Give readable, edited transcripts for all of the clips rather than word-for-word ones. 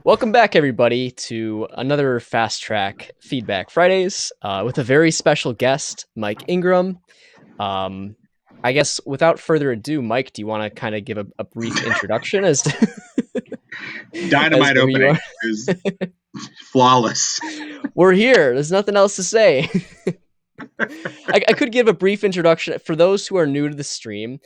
Welcome back, everybody, to another Fast Track Feedback Fridays with a very special guest, Mike Ingram. Um, I guess without further ado, Mike, do you want to kind of give a brief introduction as to as Dynamite to who you opening are? is flawless. We're here. There's nothing else to say. I could give a brief introduction for those who are new to the stream.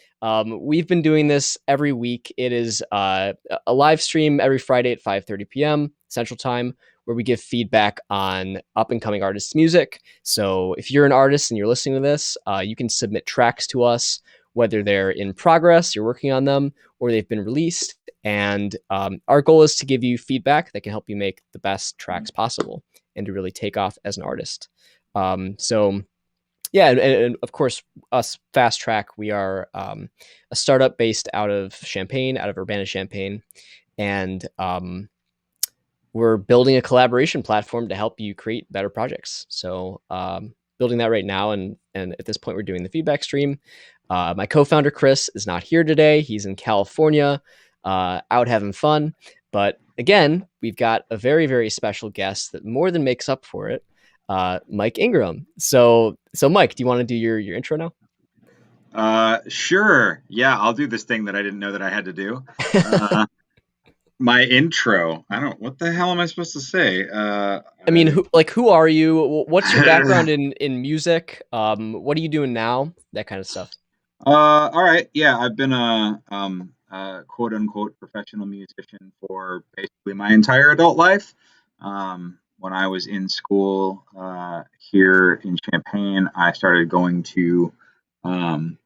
We've been doing this every week. It is a live stream every Friday at 5:30 p.m. Central Time, where we give feedback on up and coming artists' music. So if you're an artist and you're listening to this, you can submit tracks to us, whether they're in progress, you're working on them, or they've been released. And our goal is to give you feedback that can help you make the best tracks possible and to really take off as an artist. So yeah, and of course, us Fast Track, we are a startup based out of Champaign, out of Urbana-Champaign, and we're building a collaboration platform to help you create better projects. So building that right now, and at this point, we're doing the feedback stream. My co-founder Chris is not here today; he's in California, out having fun. But again, we've got a very, very special guest that more than makes up for it. Mike Ingram. So Mike, do you want to do your intro now? Sure. Yeah, I'll do this thing that I didn't know that I had to do. Uh, my intro. I don't. What the hell am I supposed to say? I mean, who are you? What's your background in music? What are you doing now? That kind of stuff. All right. Yeah, I've been a quote unquote professional musician for basically my entire adult life. When I was in school here in Champaign, I started going to um,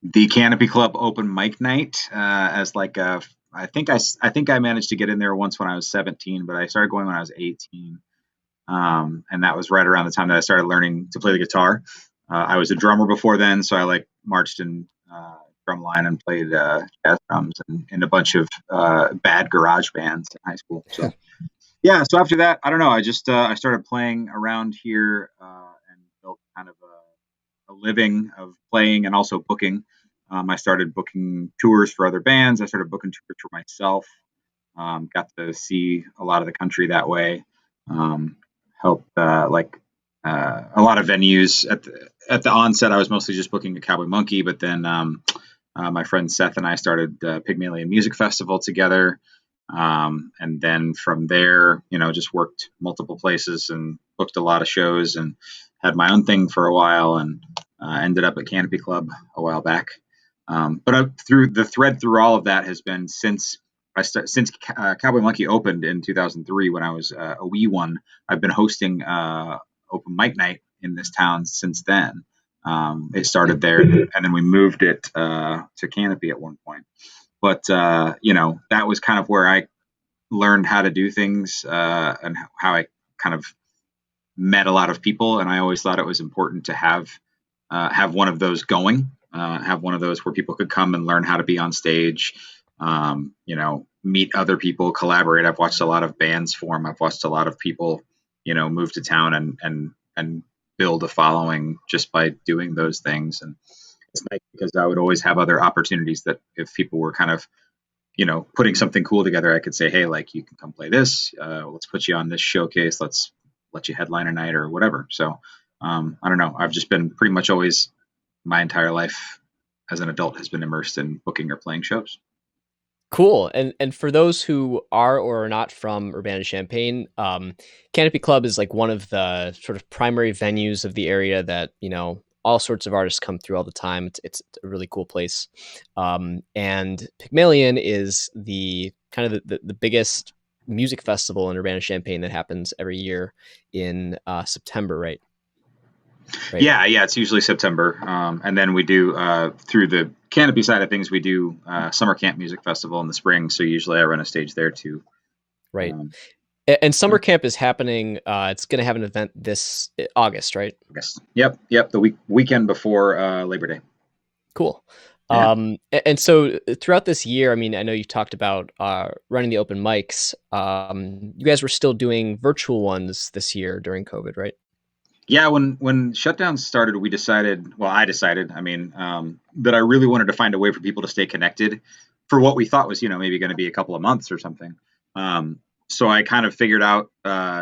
the Canopy Club open mic night as like a. I think I managed to get in there once when I was 17, but I started going when I was 18. And that was right around the time that I started learning to play the guitar. I was a drummer before then, so I like marched in drum line and played jazz drums in a bunch of bad garage bands in high school. So yeah, so after that, I don't know. I started playing around here and built kind of a living of playing and also booking. I started booking tours for other bands. I started booking tours for myself. Got to see a lot of the country that way. Um, Helped a lot of venues at the onset. I was mostly just booking a Cowboy Monkey, but then my friend Seth and I started Pygmalion Music Festival together. And then from there, just worked multiple places and booked a lot of shows and had my own thing for a while and ended up at Canopy Club a while back. Through the thread through all of that has been since Cowboy Monkey opened in 2003 when I was a wee one. I've been hosting open mic night in this town since then. It started there, and then we moved it to Canopy at one point. But that was kind of where I learned how to do things and how I kind of met a lot of people. And I always thought it was important to have one of those going, have one of those where people could come and learn how to be on stage. Meet other people, collaborate. I've watched a lot of bands form. I've watched a lot of people, move to town and build a following just by doing those things. And it's nice because I would always have other opportunities that if people were kind of, putting something cool together, I could say, hey, like you can come play this. Let's put you on this showcase. Let's let you headline a night or whatever. So I don't know. I've just been pretty much always my entire life as an adult has been immersed in booking or playing shows. Cool. And for those who are or are not from Urbana-Champaign, Canopy Club is like one of the sort of primary venues of the area that, all sorts of artists come through all the time. It's a really cool place. And Pygmalion is the kind of the biggest music festival in Urbana-Champaign that happens every year in September, right? Right. Yeah, it's usually September, and then we do through the Canopy side of things. We do Summer Camp Music Festival in the spring, so usually I run a stage there too. Right. Um, And summer camp is happening. It's going to have an event this August, right? yes. Yep. The weekend before Labor Day. Cool. Yeah. And so throughout this year, I mean, I know you talked about running the open mics. You guys were still doing virtual ones this year during COVID, right? Yeah, when shutdowns started, we decided. Well, I decided. I mean, that I really wanted to find a way for people to stay connected for what we thought was, maybe going to be a couple of months or something. so I kind of figured out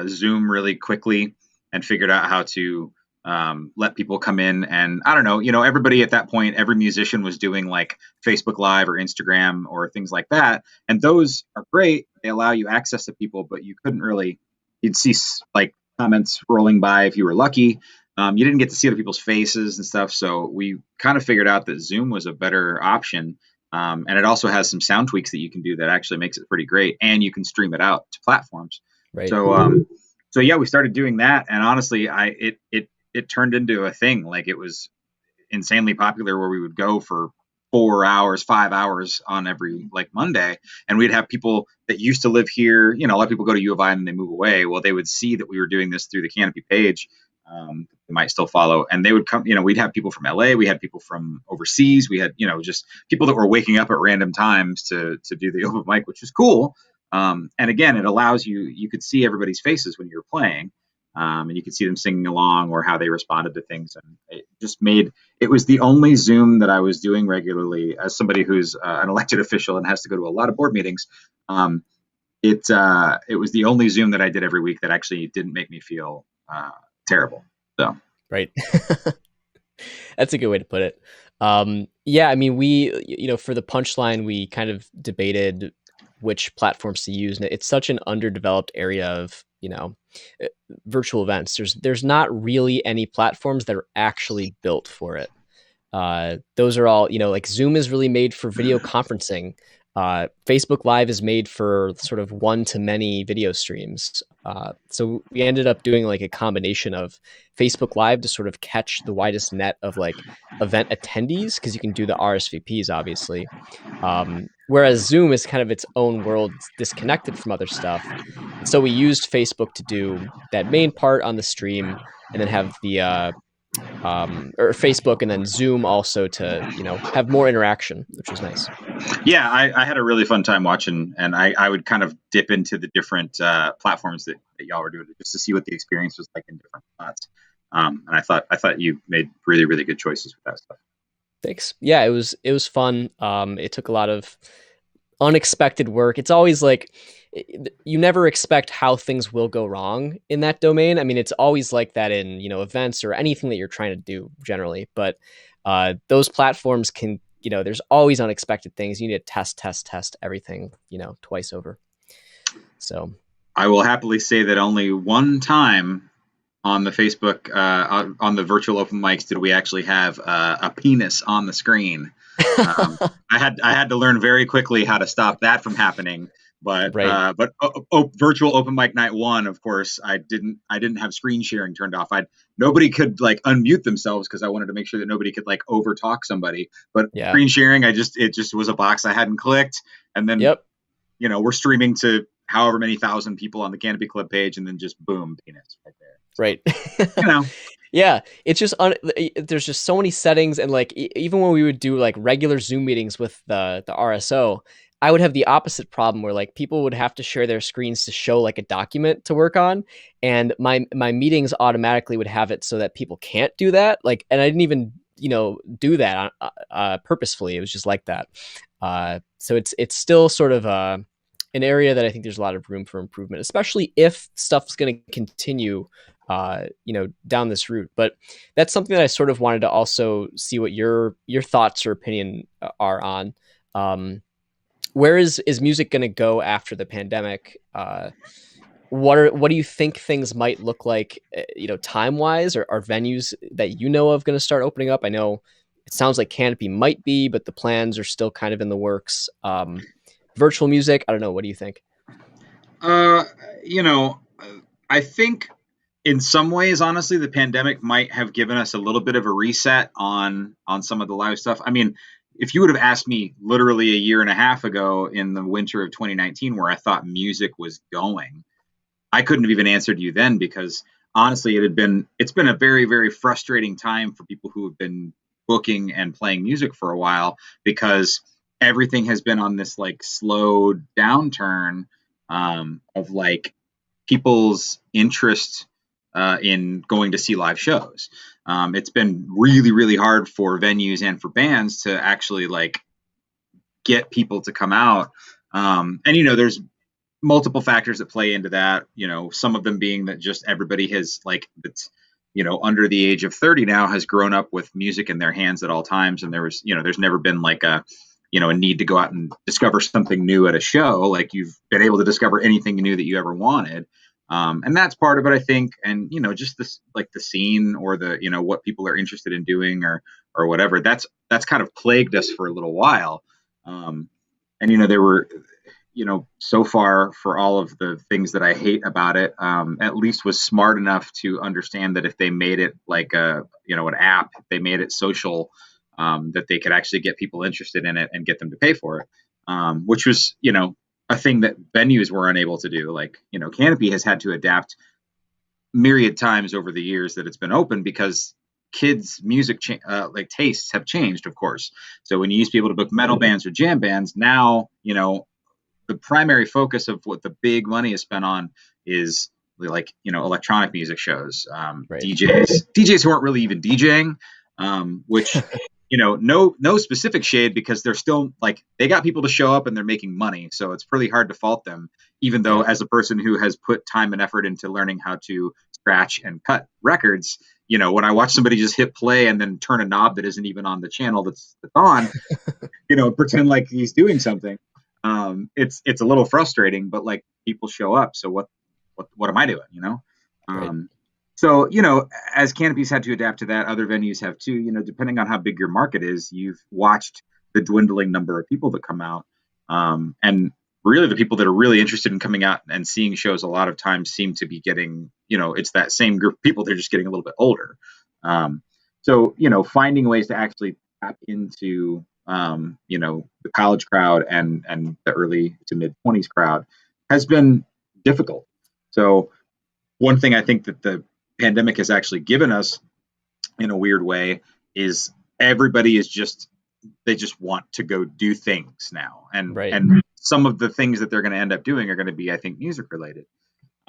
Zoom really quickly and figured out how to let people come in. And I don't know, everybody at that point, every musician was doing like Facebook Live or Instagram or things like that. And those are great. They allow you access to people, but you couldn't really, you'd see like comments rolling by if you were lucky. You didn't get to see other people's faces and stuff. So we kind of figured out that Zoom was a better option. And it also has some sound tweaks that you can do that actually makes it pretty great, and you can stream it out to platforms. Right. So yeah, we started doing that, and honestly, it turned into a thing. Like it was insanely popular, where we would go for 4 hours, 5 hours on every like Monday, and we'd have people that used to live here. A lot of people go to U of I and then they move away. Well, they would see that we were doing this through the Canopy page. They might still follow, and they would come. We'd have people from LA, we had people from overseas, we had just people that were waking up at random times to do the open mic, which was cool. And again, it allows you could see everybody's faces when you were playing, and you could see them singing along or how they responded to things, and it was the only Zoom that I was doing regularly as somebody who's an elected official and has to go to a lot of board meetings. It was the only Zoom that I did every week that actually didn't make me feel terrible. So Right. That's a good way to put it. Yeah, I mean, for the punchline, we kind of debated which platforms to use. And it's such an underdeveloped area of, virtual events. There's not really any platforms that are actually built for it. Those are all, like Zoom is really made for video conferencing. Facebook Live is made for sort of one-to-many video streams. So we ended up doing like a combination of Facebook Live to sort of catch the widest net of like event attendees, because you can do the RSVPs, obviously. Whereas Zoom is kind of its own world, it's disconnected from other stuff. And so we used Facebook to do that main part on the stream, and then have the or Facebook and then Zoom also to have more interaction, which was nice. Yeah, I had a really fun time watching, and I would kind of dip into the different platforms that y'all were doing just to see what the experience was like in different spots. And I thought you made really, really good choices with that stuff. Thanks. Yeah, it was fun. It took a lot of unexpected work. It's always like you never expect how things will go wrong in that domain. I mean, it's always like that in events or anything that you're trying to do generally. But those platforms can there's always unexpected things. You need to test everything twice over. So I will happily say that only one time on the Facebook on the virtual open mics did we actually have a penis on the screen. I had to learn very quickly how to stop that from happening. But right. Virtual open mic night 1, of course, I didn't have screen sharing turned off. Nobody could like unmute themselves because I wanted to make sure that nobody could like overtalk somebody. But Yeah. Screen sharing, it just was a box I hadn't clicked, and then Yep. We're streaming to however many thousand people on the Canopy Club page, and then just boom, penis right there. So, Right. Yeah, it's just there's just so many settings, and like even when we would do like regular Zoom meetings with the RSO, I would have the opposite problem where like people would have to share their screens to show like a document to work on, and my meetings automatically would have it so that people can't do that. Like, and I didn't even do that purposefully. It was just like that. So it's still sort of an area that I think there's a lot of room for improvement, especially if stuff's going to continue down this route. But that's something that I sort of wanted to also see what your thoughts or opinion are on. Where is music going to go after the pandemic? What do you think things might look like, time wise? Or are venues that of going to start opening up? I know it sounds like Canopy might be, but the plans are still kind of in the works. Virtual music, I don't know. What do you think? I think in some ways, honestly, the pandemic might have given us a little bit of a reset on some of the live stuff. I mean, if you would have asked me literally a year and a half ago in the winter of 2019 where I thought music was going, I couldn't have even answered you then, because honestly, it's been a very, very frustrating time for people who have been booking and playing music for a while, because everything has been on this like slow downturn of like people's interest in going to see live shows. It's been really, really hard for venues and for bands to actually like get people to come out. And there's multiple factors that play into that. Some of them being that just everybody has like that's under the age of 30 now has grown up with music in their hands at all times, and there's never been like a need to go out and discover something new at a show. Like you've been able to discover anything new that you ever wanted. And that's part of it, I think. And, just this, like the scene or what people are interested in doing or whatever, that's kind of plagued us for a little while. And, there were, so far for all of the things that I hate about it, at least was smart enough to understand that if they made it like an app, they made it social, that they could actually get people interested in it and get them to pay for it, which was, a thing that venues were unable to do. Like, Canopy has had to adapt myriad times over the years that it's been open because kids' music like tastes have changed, of course. So when you used to be able to book metal bands or jam bands, now, the primary focus of what the big money is spent on is like, electronic music shows, Right. DJs who aren't really even DJing, which no specific shade, because they're still like, they got people to show up and they're making money. So it's pretty hard to fault them, even though as a person who has put time and effort into learning how to scratch and cut records, when I watch somebody just hit play and then turn a knob that isn't even on the channel that's on, pretend like he's doing something. It's a little frustrating, but like people show up. So what am I doing? Right. So, as Canopy's had to adapt to that, other venues have too, depending on how big your market is, you've watched the dwindling number of people that come out. And really the people that are really interested in coming out and seeing shows a lot of times seem to be getting, it's that same group of people, they're just getting a little bit older. So, finding ways to actually tap into, the college crowd and the early to mid 20s crowd has been difficult. So one thing I think that the pandemic has actually given us in a weird way is everybody is they just want to go do things now. And some of the things that they're going to end up doing are going to be, I think, music related.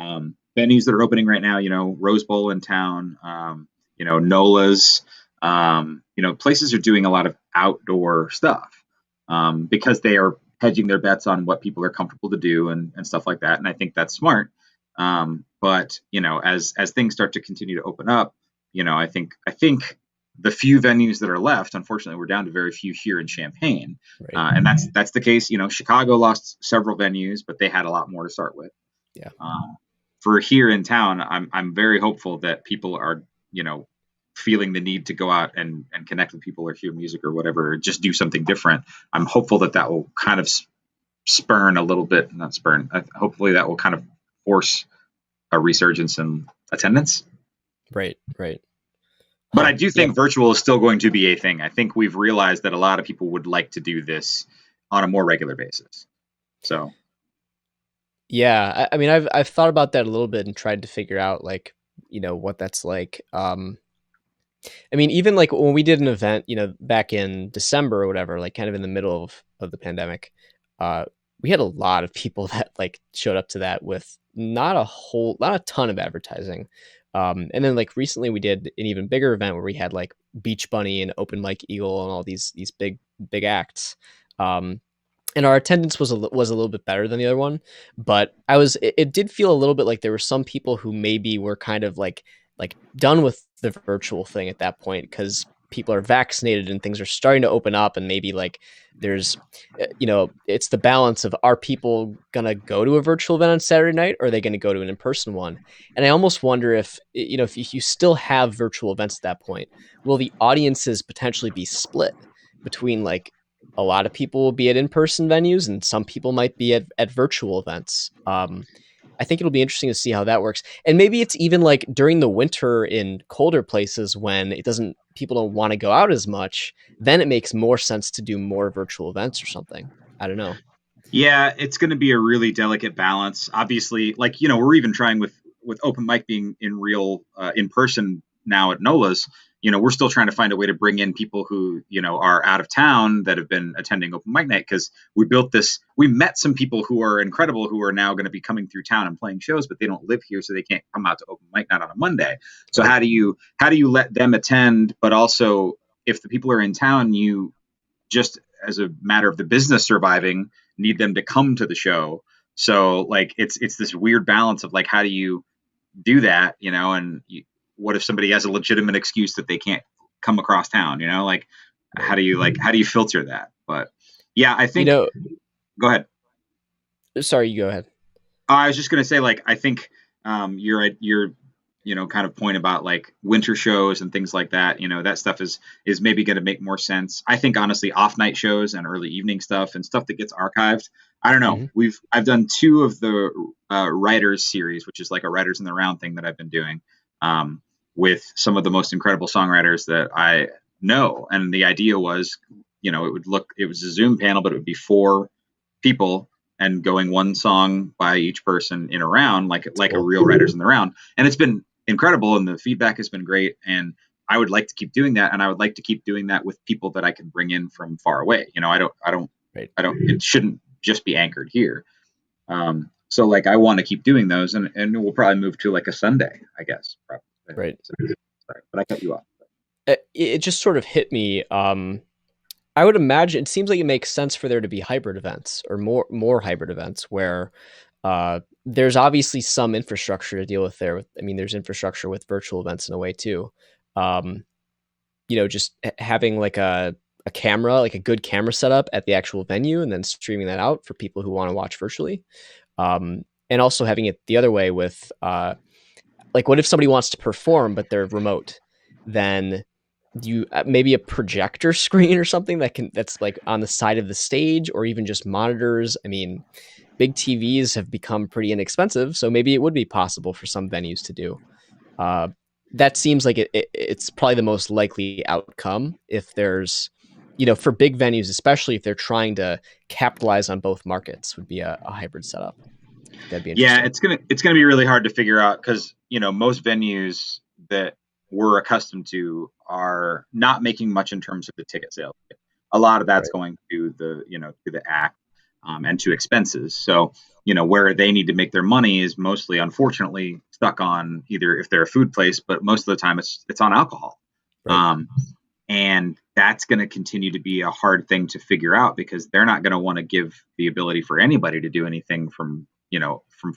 Venues that are opening right now, Rose Bowl in town, NOLA's, places are doing a lot of outdoor stuff, because they are hedging their bets on what people are comfortable to do and stuff like that. And I think that's smart. But as things start to continue to open up, I think the few venues that are left, unfortunately, we're down to very few here in Champaign, and that's the case. Chicago lost several venues, but they had a lot more to start with. Yeah. For here in town, I'm very hopeful that people are feeling the need to go out and connect with people or hear music or whatever, or just do something different. I'm hopeful that will kind of spurn a little bit, not spurn. Hopefully that will kind of force a resurgence in attendance. Right. But I do think virtual is still going to be a thing. I think we've realized that a lot of people would like to do this on a more regular basis. So, yeah, I mean, I've thought about that a little bit and tried to figure out like, what that's like. I mean, even like when we did an event, back in December or whatever, like kind of in the middle of the pandemic, we had a lot of people that like showed up to that with not a ton of advertising. And then like recently we did an even bigger event where we had like Beach Bunny and Open Mike Eagle and all these big acts. And our attendance was a little bit better than the other one, but it did feel a little bit like there were some people who maybe were kind of like done with the virtual thing at that point, because people are vaccinated and things are starting to open up, and maybe like there's it's the balance of, are people gonna go to a virtual event on Saturday night, or are they gonna go to an in-person one? And I almost wonder if if you still have virtual events at that point, will the audiences potentially be split between like a lot of people will be at in-person venues and some people might be at virtual events? I think it'll be interesting to see how that works. And maybe it's even like during the winter in colder places when people don't want to go out as much, then it makes more sense to do more virtual events or something. I don't know. Yeah, it's going to be a really delicate balance. Obviously, like, we're even trying with open mic being in real in person now at NOLA's. We're still trying to find a way to bring in people who, are out of town that have been attending open mic night, because we met some people who are incredible who are now going to be coming through town and playing shows, but they don't live here, so they can't come out to open mic night on a Monday. So how do you let them attend? But also, if the people are in town, you just, as a matter of the business surviving, need them to come to the show. So like it's this weird balance of like how do you do that, and what if somebody has a legitimate excuse that they can't come across town, like Right. how do you filter that? But yeah, I You think know, go ahead. sorry, you go ahead. I was just gonna say, like, I think your kind of point about like winter shows and things like that. That stuff is maybe going to make more sense. I think honestly, off night shows and early evening stuff and stuff that gets archived. I don't know. Hmm. I've done two of the writers series, which is like a writers in the round thing that I've been doing um, with some of the most incredible songwriters that I know. And the idea was, it was a Zoom panel, but it would be four people and going one song by each person in a round, That's like a cool. real writers in the round. And it's been incredible, and the feedback has been great. And I would like to keep doing that, and I would like to keep doing that with people that I can bring in from far away. Right. I don't. It shouldn't just be anchored here. So like I want to keep doing those, and we'll probably move to like a Sunday, I guess. Probably. Right. So, sorry, but I cut you off. It just sort of hit me. I would imagine it seems like it makes sense for there to be hybrid events or more hybrid events where there's obviously some infrastructure to deal with there. I mean, there's infrastructure with virtual events in a way too. Um, just having like a camera, like a good camera setup at the actual venue, and then streaming that out for people who want to watch virtually. And also having it the other way with like, what if somebody wants to perform but they're remote? Then you maybe a projector screen or something that's like on the side of the stage, or even just monitors. I mean, big TVs have become pretty inexpensive, so maybe it would be possible for some venues to do. Uh, that seems like it's probably the most likely outcome if there's, for big venues, especially if they're trying to capitalize on both markets, would be a hybrid setup. That'd be Yeah, interesting. it's gonna be really hard to figure out because most venues that we're accustomed to are not making much in terms of the ticket sales. A lot of that's Right. going to the act and to expenses. So where they need to make their money is mostly, unfortunately, stuck on either if they're a food place, but most of the time it's on alcohol. Right. Um, and that's going to continue to be a hard thing to figure out because they're not going to want to give the ability for anybody to do anything from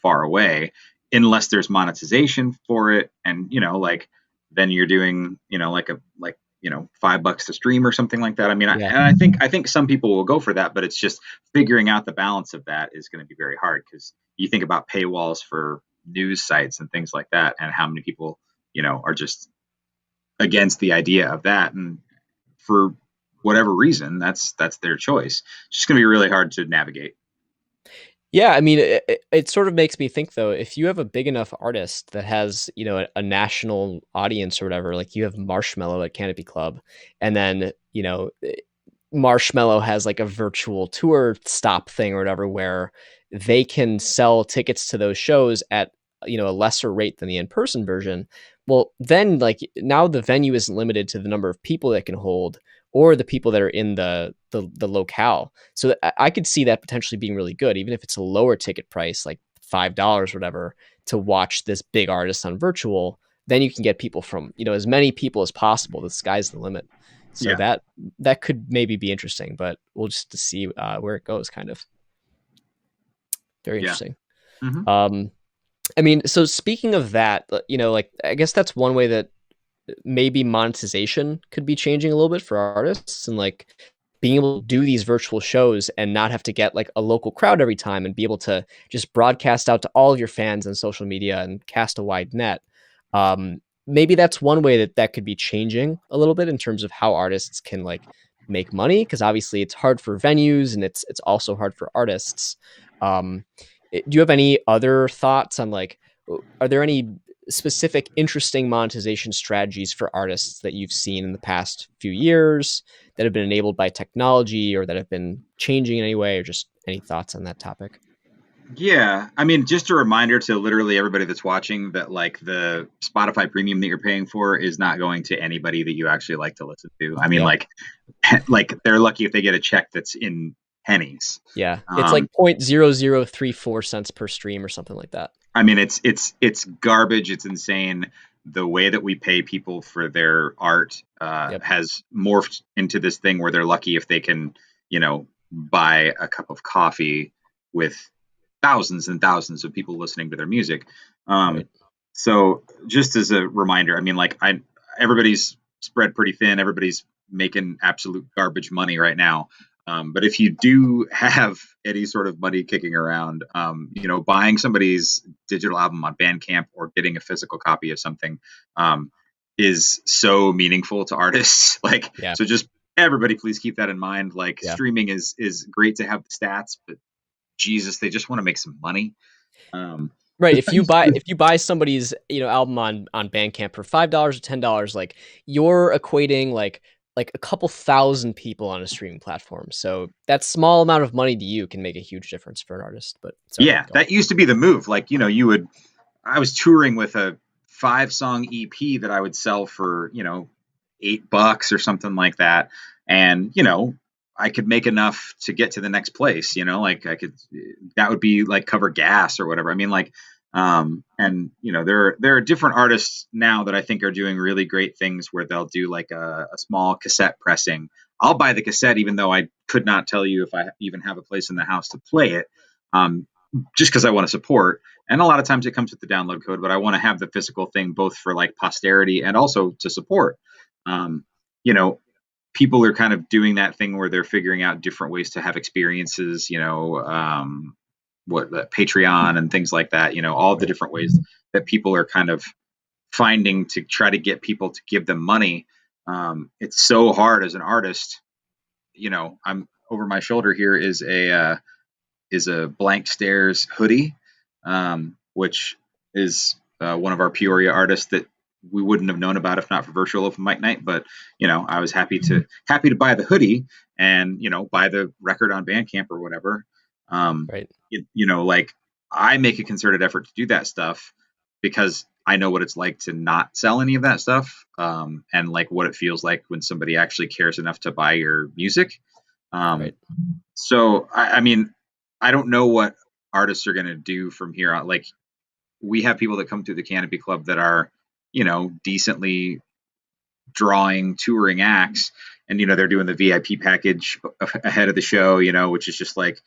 far away unless there's monetization for it. And like then you're doing like $5 to stream or something like that. I mean, Yeah. I think some people will go for that, but it's just figuring out the balance of that is going to be very hard because you think about paywalls for news sites and things like that, and how many people are just against the idea of that, and for whatever reason, that's their choice. It's just going to be really hard to navigate. Yeah, I mean, it sort of makes me think though, if you have a big enough artist that has, a national audience or whatever, like you have Marshmello at Canopy Club, and then, Marshmello has like a virtual tour stop thing or whatever where they can sell tickets to those shows at, a lesser rate than the in-person version. Well, then like now the venue isn't limited to the number of people that can hold or the people that are in the locale. So I could see that potentially being really good, even if it's a lower ticket price, like $5 or whatever, to watch this big artist on virtual. Then you can get people from, as many people as possible. The sky's the limit. So Yeah, that could maybe be interesting, but we'll just to see where it goes. Kind of very yeah. interesting. Hmm. Um, I mean, so speaking of that, like I guess that's one way that maybe monetization could be changing a little bit for artists, and like being able to do these virtual shows and not have to get like a local crowd every time, and be able to just broadcast out to all of your fans on social media and cast a wide net. Maybe that's one way that could be changing a little bit in terms of how artists can like make money, because obviously it's hard for venues and it's also hard for artists. um, do you have any other thoughts on like, are there any specific interesting monetization strategies for artists that you've seen in the past few years that have been enabled by technology or that have been changing in any way, or just any thoughts on that topic? Yeah, I mean, just a reminder to literally everybody that's watching that like the Spotify premium that you're paying for is not going to anybody that you actually like to listen to. I mean, Yep. like they're lucky if they get a check that's in pennies. Yeah. It's like Um, 0.0034 cents per stream or something like that. I mean, it's garbage. It's insane. The way that we pay people for their art Yep. has morphed into this thing where they're lucky if they can, buy a cup of coffee with thousands and thousands of people listening to their music. Um, Right. so just as a reminder, I mean, like everybody's spread pretty thin. Everybody's making absolute garbage money right now. But if you do have any sort of money kicking around, buying somebody's digital album on Bandcamp or getting a physical copy of something um, is so meaningful to artists. Like, Yeah. so just everybody, please keep that in mind. Like, Yeah. streaming is great to have the stats, but Jesus, they just want to make some money. Um, Right. If you buy somebody's, album on Bandcamp for $5 or $10, like you're equating like a couple thousand people on a streaming platform. So that small amount of money to you can make a huge difference for an artist. But sorry, yeah, go on. that used to be the move. Like, I was touring with a 5-song EP that I would sell for, $8 or something like that. And, I could make enough to get to the next place, like that would be like cover gas or whatever. I mean, like, and there are different artists now that I think are doing really great things where they'll do like a small cassette pressing. I'll buy the cassette, even though I could not tell you if I even have a place in the house to play it. Um, just because I want to support. And a lot of times it comes with the download code, but I want to have the physical thing both for like posterity and also to support. Um, you know, People are kind of doing that thing where they're figuring out different ways to have experiences, what the Patreon and things like that, all the Right. different ways that people are kind of finding to try to get people to give them money. It's so hard as an artist. I'm over my shoulder here is a blank stares hoodie, which is one of our Peoria artists that we wouldn't have known about if not for virtual open mic night. But I was happy to buy the hoodie and buy the record on Bandcamp or whatever. Right. Like I make a concerted effort to do that stuff because I know what it's like to not sell any of that stuff, and like what it feels like when somebody actually cares enough to buy your music. Um, Right. so I mean, I don't know what artists are going to do from here on. Like we have people that come through the Canopy Club that are, decently drawing touring acts, and they're doing the VIP package ahead of the show, which is just like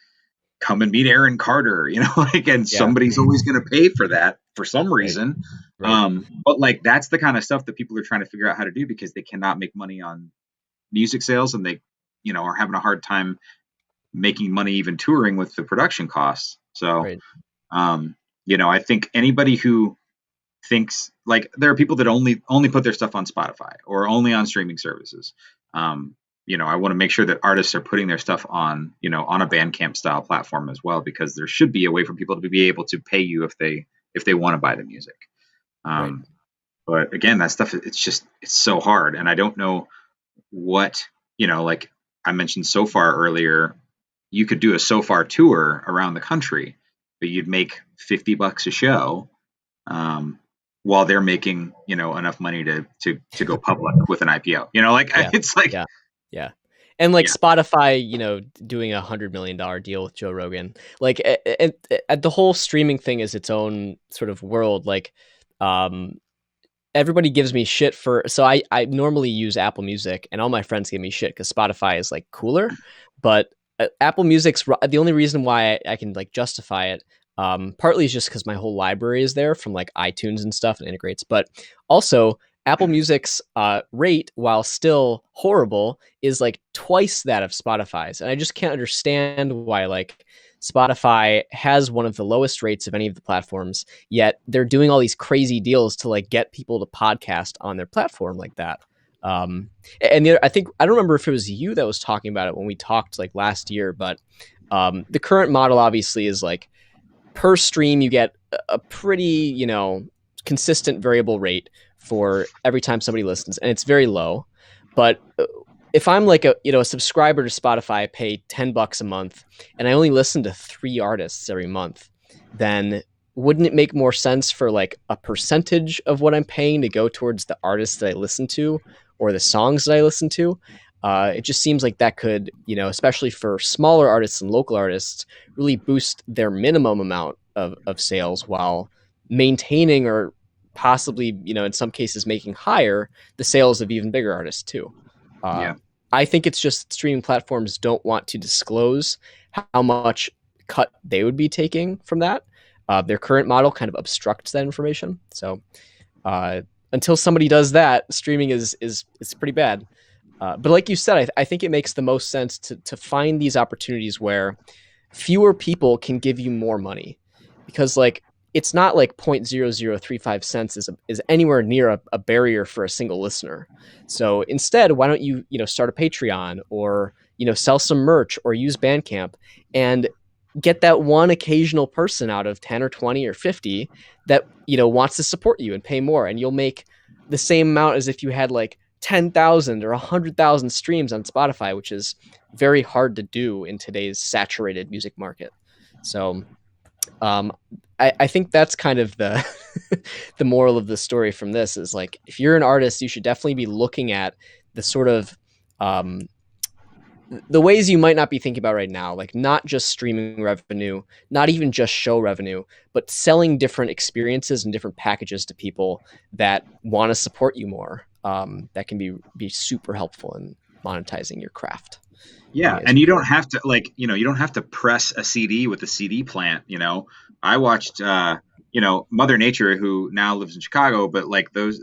come and meet Aaron Carter, like, and Yeah. somebody's always going to pay for that for some Right. reason. Right. But like that's the kind of stuff that people are trying to figure out how to do because they cannot make money on music sales, and they, are having a hard time making money even touring with the production costs. So, Right. um, I think anybody who thinks like there are people that only put their stuff on Spotify or only on streaming services. I want to make sure that artists are putting their stuff on a Bandcamp style platform as well, because there should be a way for people to be able to pay you if they want to buy the music. Right. Um, but again, that stuff it's so hard, and I don't know what like I mentioned so far earlier, you could do a so far tour around the country, but you'd make $50 a show, um, while they're making enough money to go public with an IPO. Like Yeah. it's like Yeah. Yeah. And like yeah, Spotify, doing $100 million deal with Joe Rogan, like the whole streaming thing is its own sort of world. Like, um, everybody gives me shit for, so I normally use Apple Music, and all my friends give me shit because Spotify is like cooler, but Apple Music's the only reason why I can like justify it. Partly is just because my whole library is there from like iTunes and stuff and integrates, but also Apple Music's rate, while still horrible, is like twice that of Spotify's, and I just can't understand why like Spotify has one of the lowest rates of any of the platforms, yet they're doing all these crazy deals to like get people to podcast on their platform like that. Um, and I think I don't remember if it was you that was talking about it when we talked like last year, but the current model obviously is like per stream you get a pretty consistent variable rate for every time somebody listens, and it's very low. But if I'm like a subscriber to Spotify, I pay $10 a month, and I only listen to 3 artists every month, then wouldn't it make more sense for like a percentage of what I'm paying to go towards the artists that I listen to or the songs that I listen to? It just seems like that could, especially for smaller artists and local artists, really boost their minimum amount of sales while maintaining or possibly, in some cases, making higher the sales of even bigger artists too. Uh, yeah, I think it's just streaming platforms don't want to disclose how much cut they would be taking from that. Their current model kind of obstructs that information. So uh, until somebody does that, streaming is pretty bad. But like you said, I think it makes the most sense to find these opportunities where fewer people can give you more money, because like it's not like 0.0035 cents is anywhere near a barrier for a single listener. So instead, why don't you start a Patreon, or sell some merch, or use Bandcamp, and get that one occasional person out of 10 or 20 or 50 that wants to support you and pay more, and you'll make the same amount as if you had like 10,000 or 100,000 streams on Spotify, which is very hard to do in today's saturated music market. So um, I think that's kind of the the moral of the story from this is like, if you're an artist, you should definitely be looking at the sort of um, the ways you might not be thinking about right now, like not just streaming revenue, not even just show revenue, but selling different experiences and different packages to people that want to support you more. That can be super helpful in monetizing your craft. I Yeah, think it's and you don't great. have to you don't have to press a CD with a CD plant. I watched Mother Nature, who now lives in Chicago, but like those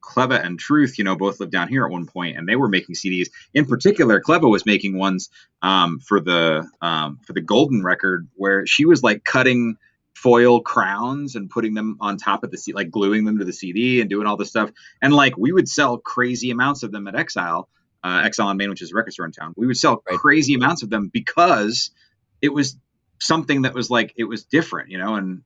Cleva and Truth, both lived down here at one point, and they were making CDs. In particular, Cleva was making ones for the Golden record, where she was like cutting foil crowns and putting them on top of the CD, like gluing them to the CD and doing all this stuff. And like we would sell crazy amounts of them at Exile on Main, which is a record store in town. We would sell Right. crazy amounts of them because it was something that was like, it was different, and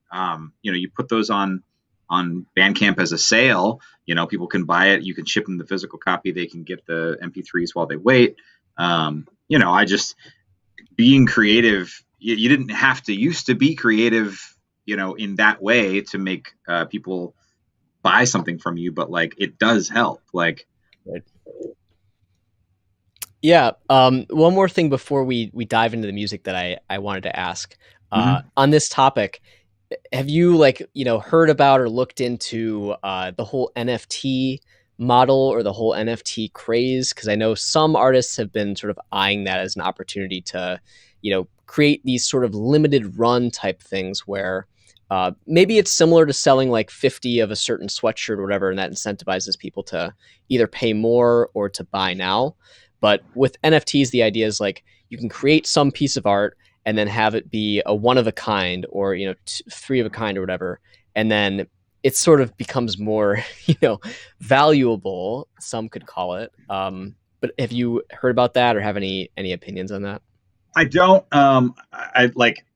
you put those on Bandcamp as a sale. People can buy it. You can ship them the physical copy. They can get the MP3s while they wait. I just being creative. You didn't have to used to be creative, in that way to make people buy something from you, but like it does help. Like, Right. Yeah. One more thing before we dive into the music that I wanted to ask mhm. on this topic. Have you heard about or looked into the whole NFT model or the whole NFT craze? Because I know some artists have been sort of eyeing that as an opportunity to create these sort of limited run type things where maybe it's similar to selling like 50 of a certain sweatshirt or whatever, and that incentivizes people to either pay more or to buy now. But with NFTs, the idea is like you can create some piece of art and then have it be a one of a kind, or three of a kind or whatever, and then it sort of becomes more valuable, some could call it. But have you heard about that or have any opinions on that? I don't.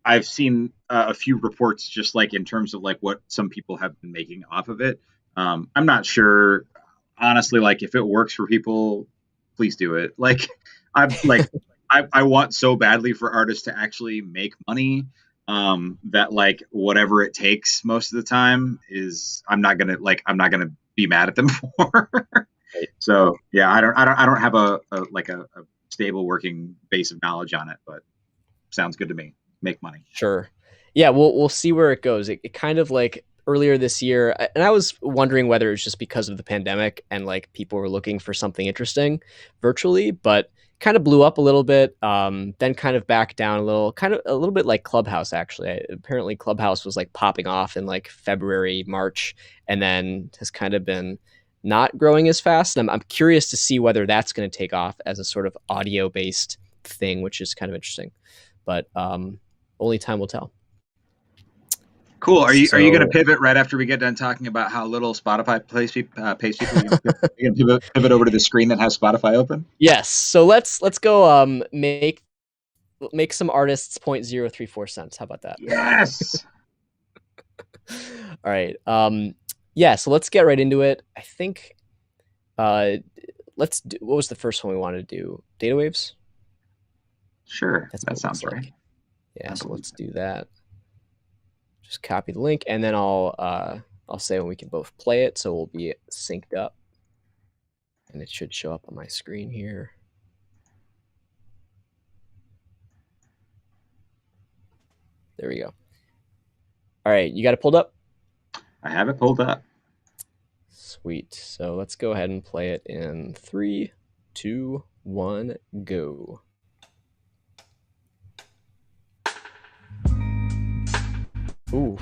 I've seen a few reports, just like in terms of like what some people have been making off of it. I'm not sure, honestly. Like if it works for people, please do it. Like I want so badly for artists to actually make money. That like whatever it takes most of the time is I'm not gonna be mad at them for. Right. So yeah, I don't have a stable working base of knowledge on it, but sounds good to me. Make money. Sure. Yeah, we'll see where it goes. It kind of like earlier this year, and I was wondering whether it's just because of the pandemic and like people were looking for something interesting virtually, but kind of blew up a little bit. Then kind of back down a little, kind of a little bit like Clubhouse actually. Apparently, Clubhouse was like popping off in like February, March, and then has kind of been not growing as fast. And I'm curious to see whether that's going to take off as a sort of audio based thing, which is kind of interesting. But only time will tell. Cool. Are you going to So pivot right after we get done talking about how little Spotify pays people? You're going to pivot over to the screen that has Spotify open? yes, so let's go make some artists 0.034 cents. How about that? Yes. All right. Yeah, so let's get right into it. I think uh let's do, what was the first one we wanted to do? Data waves? Sure. That's what That it looks sounds right. like. Yeah, I so believe let's it. do that. Just copy the link and then I'll say when we can both play it, so we'll be synced up. And it should show up on my screen here. There we go. All right, you got it pulled up? I have it pulled up. Sweet. So let's go ahead and play it in three, two, one, go. Ooh.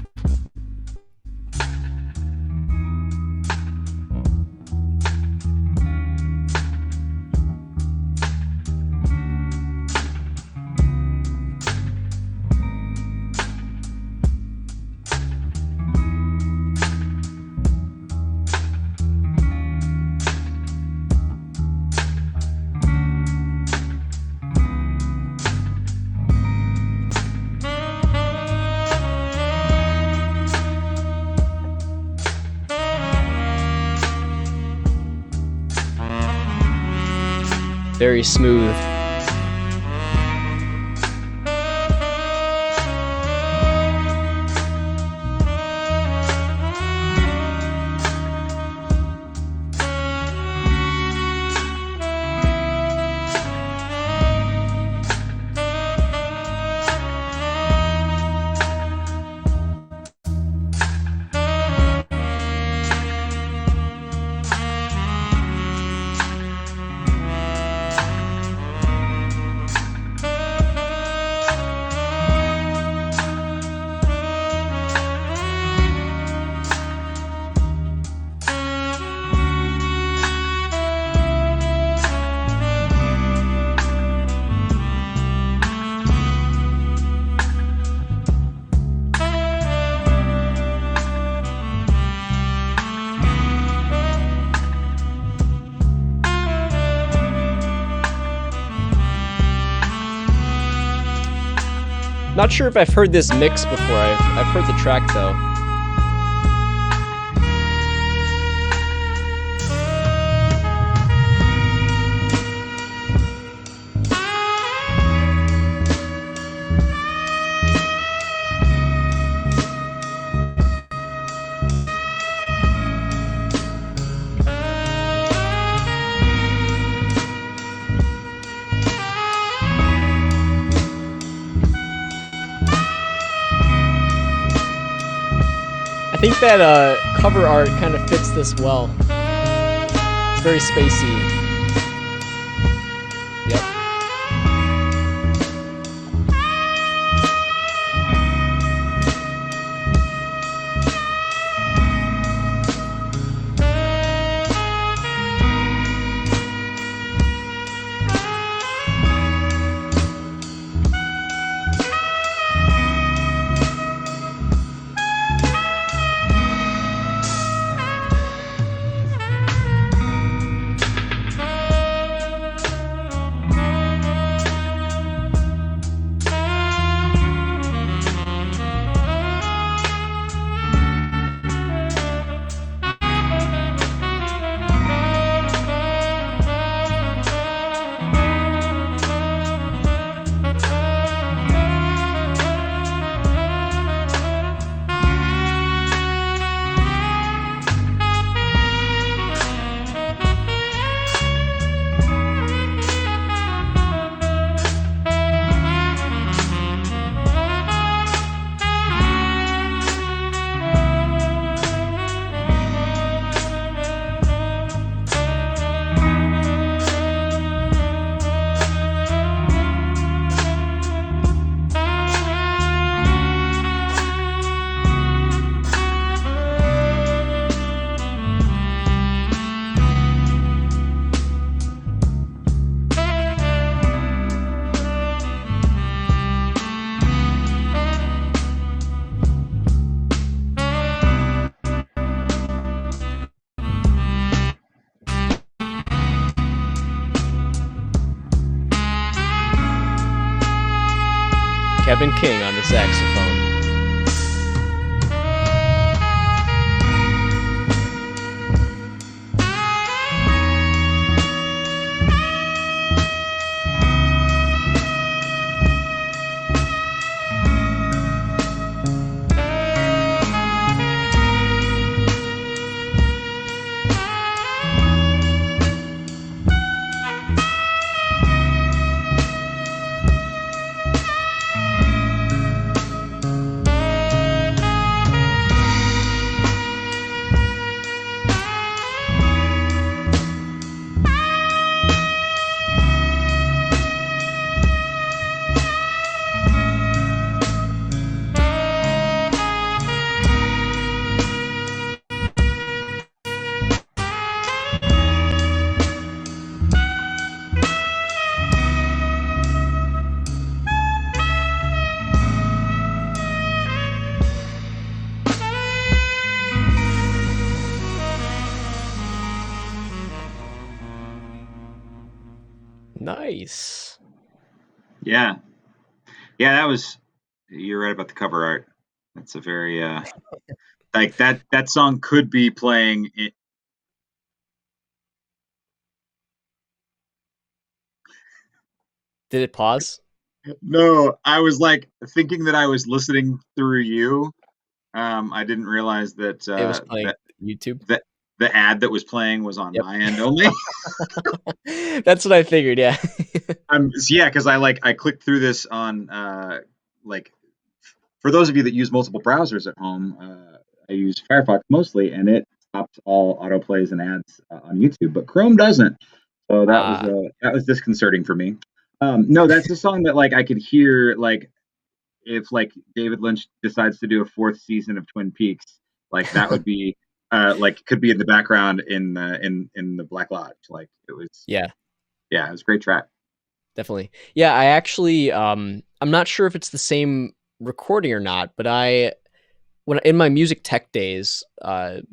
Very smooth. Not sure if I've heard this mix before. I've heard the track though. I think that cover art kind of fits this well. It's very spacey. Yep. Kevin King on the saxophone. Nice. Yeah, yeah, that was. You're right about the cover art. That's a very like that song could be playing. Did it pause? No, I was like thinking that I was listening through you. I didn't realize that It was playing YouTube. that the ad that was playing was on Yep. my end only. That's what I figured. Yeah. Yeah, because I clicked through this on like for those of you that use multiple browsers at home, I use Firefox mostly, and it stops all autoplays and ads on YouTube, but Chrome doesn't. So Ah, that was disconcerting for me. No, that's a song that like I could hear like if like David Lynch decides to do a fourth season of Twin Peaks, like that would be like could be in the background in the Black Lodge. Like it was, yeah, yeah, it was a great track. definitely. Yeah, I actually, I'm not sure if it's the same recording or not, but when in my music tech days,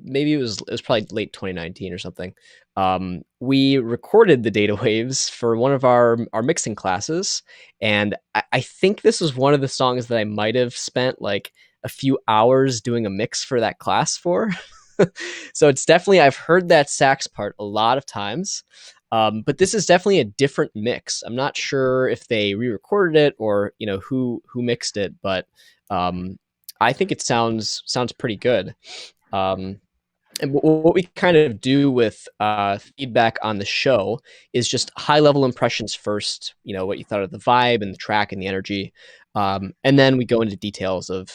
maybe it was probably late 2019 or something. We recorded the data waves for one of our mixing classes, and I think this was one of the songs that I might have spent like a few hours doing a mix for that class for. So it's definitely I've heard that sax part a lot of times. But this is definitely a different mix. I'm not sure if they re-recorded it or who mixed it, but I think it sounds pretty good. Um, and what we kind of do with feedback on the show is just high level impressions first. What you thought of the vibe and the track and the energy, and then we go into details of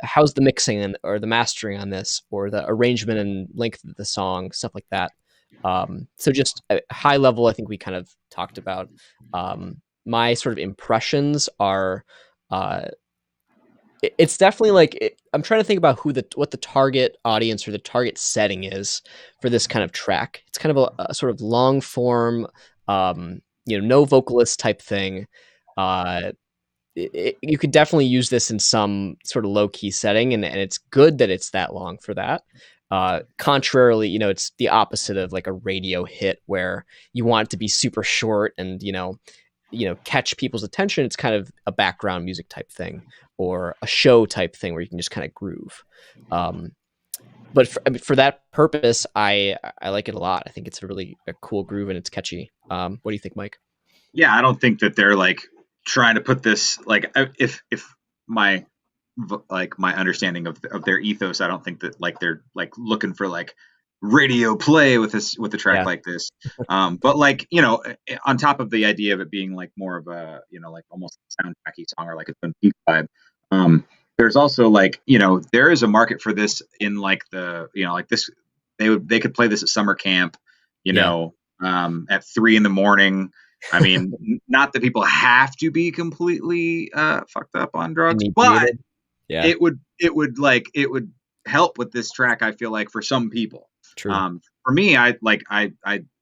how's the mixing or the mastering on this, or the arrangement and length of the song, stuff like that. So just high level, I think we kind of talked about. My sort of impressions are uh, it's definitely like I'm trying to think about what the target audience or the target setting is for this kind of track. It's kind of a sort of long form, no vocalist type thing. Uh, you could definitely use this in some sort of low key setting, and it's good that it's that long for that. Contrarily, it's the opposite of like a radio hit where you want it to be super short and catch people's attention. It's kind of a background music type thing or a show type thing where you can just kind of groove. Um, but for that purpose, I like it a lot. I think it's a cool groove and it's catchy. What do you think, Mike? Yeah, I don't think that they're like trying to put this like if my like my understanding of their ethos, I don't think that like they're like looking for like radio play with a track Yeah, like this. But like on top of the idea of it being like more of a like almost a soundtracky song or like a Twin Peaks vibe, um, there's also like there is a market for this in like the like this they could play this at summer camp, you yeah, know, at 3 in the morning. I mean, not that people have to be completely fucked up on drugs, but inebriated. Yeah, it would help with this track. I feel like for some people, true. for me, I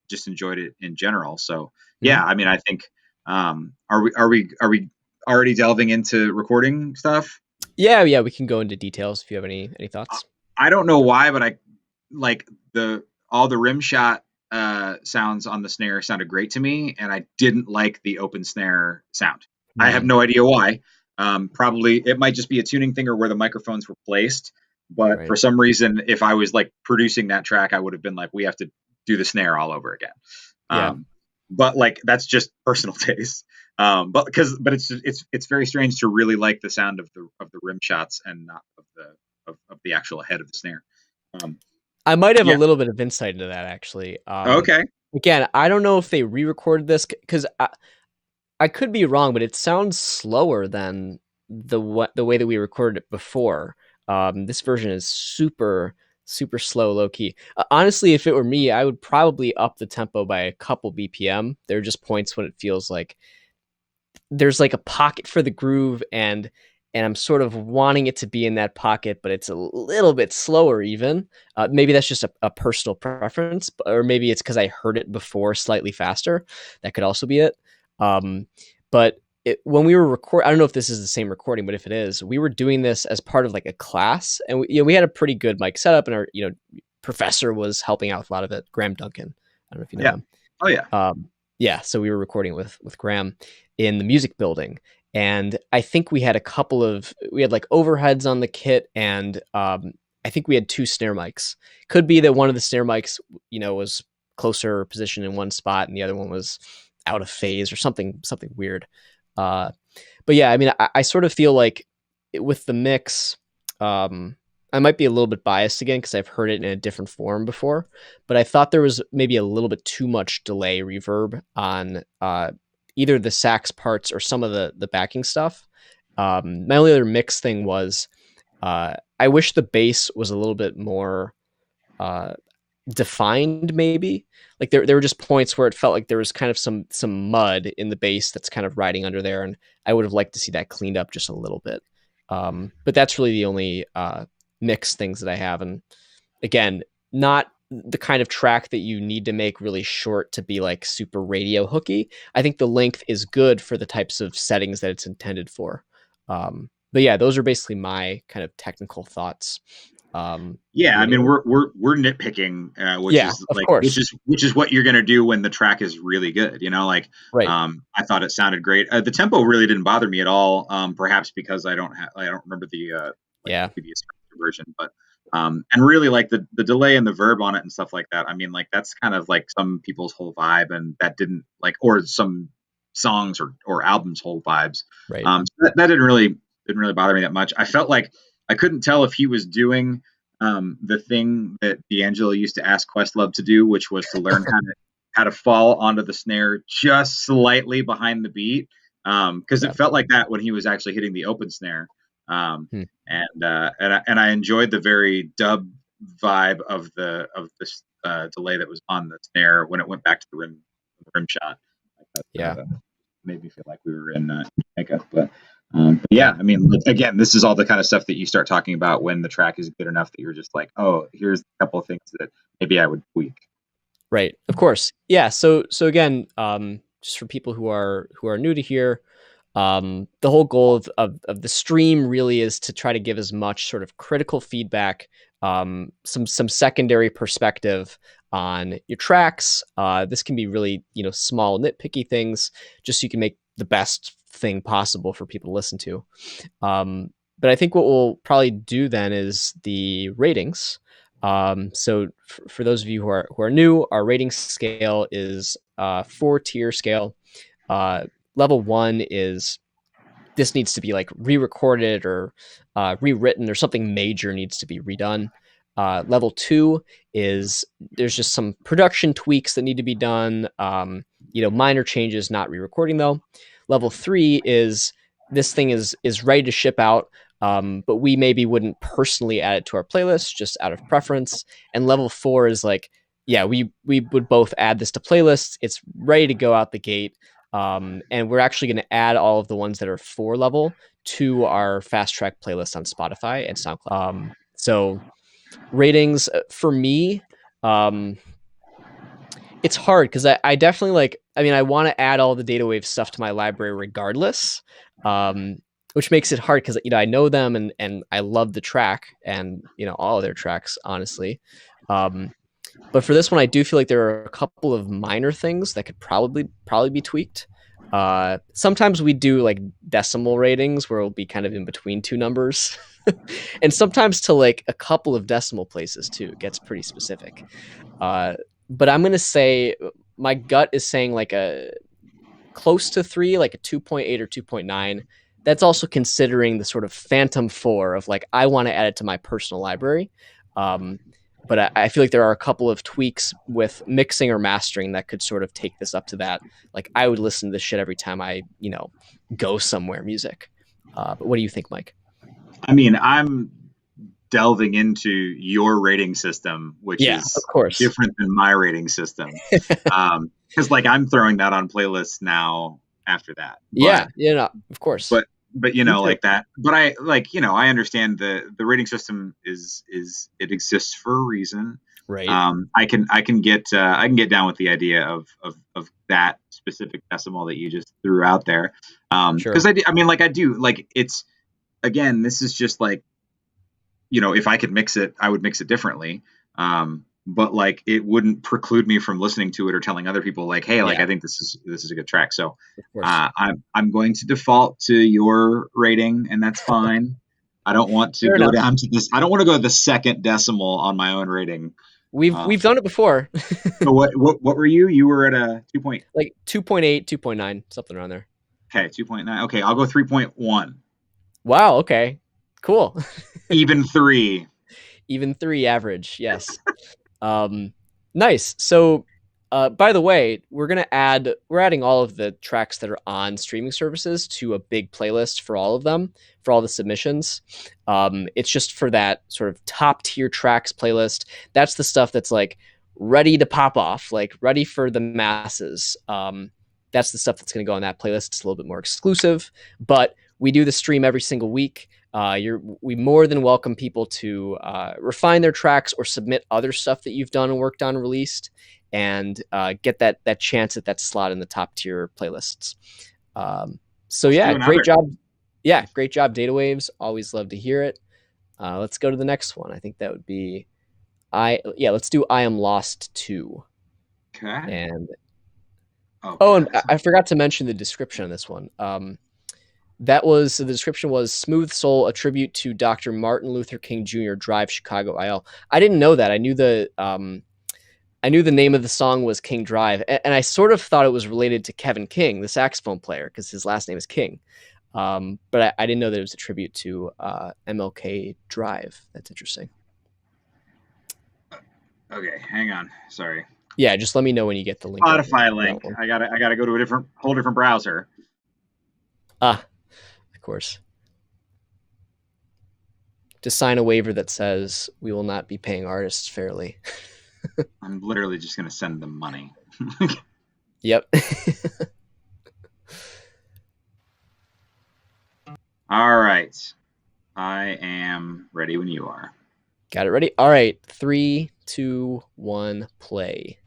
just enjoyed it in general. So Hmm. yeah, I mean, I think are we already delving into recording stuff? Yeah, yeah. We can go into details if you have any thoughts. I don't know why, but I like all the rim shot sounds on the snare sounded great to me, and I didn't like the open snare sound. I have Hmm. no idea why. Probably it might just be a tuning thing or where the microphones were placed. But for Right. some reason, if I was like producing that track, I would have been like, we have to do the snare all over again. Yeah. Um, but like that's just personal taste. But it's very strange to really like the sound of the rim shots and not of the actual head of the snare. Um, I might have a yeah. little bit of insight into that actually. Okay. Again, I don't know if they re-recorded this because I could be wrong, but it sounds slower than the way that we recorded it before. This version is super slow, low key. Honestly, if it were me, I would probably up the tempo by a couple BPM. There are just points when it feels like there's like a pocket for the groove, and I'm sort of wanting it to be in that pocket, but it's a little bit slower even. Maybe that's just a personal preference, or maybe it's because I heard it before slightly faster. That could also be it. Um, but when we were I don't know if this is the same recording, but if it is, we were doing this as part of like a class, and we had a pretty good mic setup, and our professor was helping out with a lot of it. Graham Duncan, I don't know if you know Yeah. him. Oh yeah. Yeah, so we were recording with Graham in the music building, and I think we had like overheads on the kit, and I think we had two snare mics. Could be that one of the snare mics, was closer positioned in one spot, and the other one was out of phase or something weird. Uh, but yeah, I mean, I sort of feel like with the mix, um, I might be a little bit biased again because I've heard it in a different form before, but I thought there was maybe a little bit too much delay reverb on either the sax parts or some of the backing stuff. My only other mix thing was I wish the bass was a little bit more uh, defined, maybe. Like there were just points where it felt like there was kind of some mud in the base that's kind of riding under there, and I would have liked to see that cleaned up just a little bit. But that's really the only mixed things that I have, and again, not the kind of track that you need to make really short to be like super radio hooky. I think the length is good for the types of settings that it's intended for. But yeah, those are basically my kind of technical thoughts. Yeah, I Reading mean it. we're nitpicking, which Yeah, is of like course. which is what you're gonna do when the track is really good. Like Right. I thought it sounded great. The tempo really didn't bother me at all. Perhaps because I don't remember the like Yeah. previous version, but and really like the delay and the verb on it and stuff like that. I mean, like that's kind of like some people's whole vibe, and that didn't like or some songs or albums whole vibes. Right. So that didn't really bother me that much. I felt like I couldn't tell if he was doing the thing that D'Angelo used to ask Questlove to do, which was to learn how to fall onto the snare just slightly behind the beat, because Yeah. it felt like that when he was actually hitting the open snare, um, Hmm. and I enjoyed the very dub vibe of this delay that was on the snare when it went back to the rim shot. Like that Yeah. made me feel like we were in Jamaica, but Yeah. yeah, I mean, again, this is all the kind of stuff that you start talking about when the track is good enough that you're just like, oh, here's a couple of things that maybe I would tweak. Right. Of course. Yeah. So again, just for people who are new to here, the whole goal of the stream really is to try to give as much sort of critical feedback, some secondary perspective on your tracks. This can be really small nitpicky things, just so you can make the best thing possible for people to listen to. But I think what we'll probably do then is the ratings. So for those of you who are new, our rating scale is a 4-tier scale. Level 1 is this needs to be like re-recorded or rewritten, or something major needs to be redone. Level 2 is there's just some production tweaks that need to be done. Minor changes, not re-recording though. Level 3 is this thing is ready to ship out, but we maybe wouldn't personally add it to our playlist just out of preference. And level 4 is like, yeah, we would both add this to playlists. It's ready to go out the gate. And we're actually going to add all of the ones that are 4 level to our FastTrack playlist on Spotify and SoundCloud. So ratings for me, um, it's hard because I definitely like. I mean, I want to add all the data wave stuff to my library regardless, um, which makes it hard because I know them and I love the track and all of their tracks honestly. Um, but for this one, I do feel like there are a couple of minor things that could probably be tweaked. Sometimes we do like decimal ratings where it'll be kind of in between two numbers, and sometimes to like a couple of decimal places too. It gets pretty specific. Uh, but I'm gonna say my gut is saying like a close to 3, like a 2.8 or 2.9. That's also considering the sort of phantom 4 of like I want to add it to my personal library. Um, but I feel like there are a couple of tweaks with mixing or mastering that could sort of take this up to that. Like I would listen to this shit every time I go somewhere music. But what do you think, Mike? I mean, I'm delving into your rating system, which Yeah, of is course. different than my rating system. Because like I'm throwing that on playlists now after that, Yeah, no, of course. but but Me too. like that. But I like I understand the rating system is it exists for a reason. Right. I can get down with the idea of that specific decimal that you just threw out there. Sure. Because I mean, like I do like it's again, this is just like if I could mix it, I would mix it differently. but like it wouldn't preclude me from listening to it or telling other people like, hey, like Yeah, I think this is a good track. So of course. I'm going to default to your rating, and that's fine. I don't want to Fair go enough. down to this. I don't want to go to the second decimal on my own rating. We've done it before. So what were you? You were at a 2 point. Like 2.8, 2.9, something around there. Okay, 2.9. Okay, I'll go 3.1. Wow, okay. Cool. Even three. Even 3 average. Yes. Um, nice. So, by the way, we're adding all of the tracks that are on streaming services to a big playlist for all of them, for all the submissions. It's just for that sort of top tier tracks playlist. That's the stuff that's like ready to pop off, like ready for the masses. That's the stuff that's going to go on that playlist. It's a little bit more exclusive, but we do the stream every single week. We more than welcome people to refine their tracks or submit other stuff that you've done and worked on, released, and get that chance at that slot in the top tier playlists. So Let's do yeah, another. great job. Yeah, great job, Data Waves. Always love to hear it. Let's go to the next one. I think that would be let's do I Am Lost 2. Okay. And Okay. and I forgot to mention the description on this one. The description was Smooth Soul, a tribute to Dr. Martin Luther King Jr. Drive Chicago IL. I didn't know that. I knew the name of the song was King Drive, and I sort of thought it was related to Kevin King, the saxophone player, because his last name is King. But I didn't know that it was a tribute to MLK Drive. That's interesting. Okay, hang on. Sorry. Yeah, just let me know when you get the link. Spotify link. I gotta go to a whole different browser. Of course. To sign a waiver that says we will not be paying artists fairly. I'm literally just gonna send them money. Yep. All right. I am ready when you are. Got it ready? All right. 3, 2, 1, play.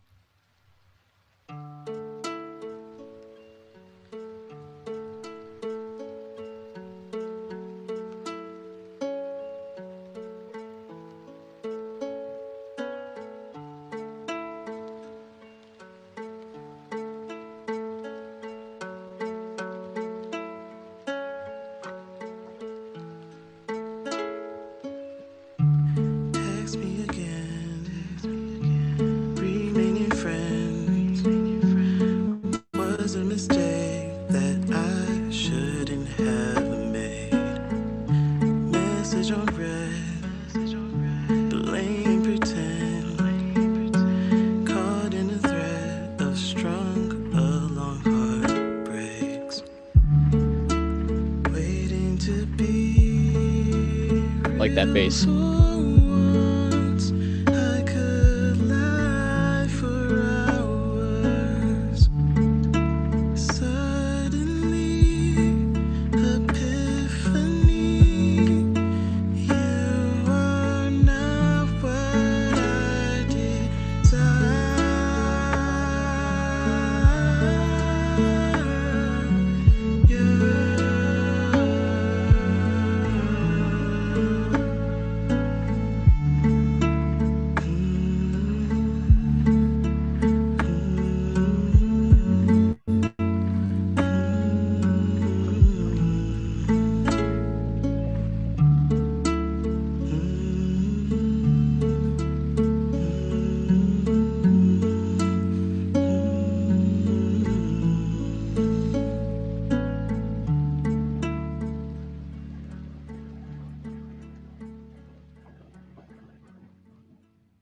Like that bass.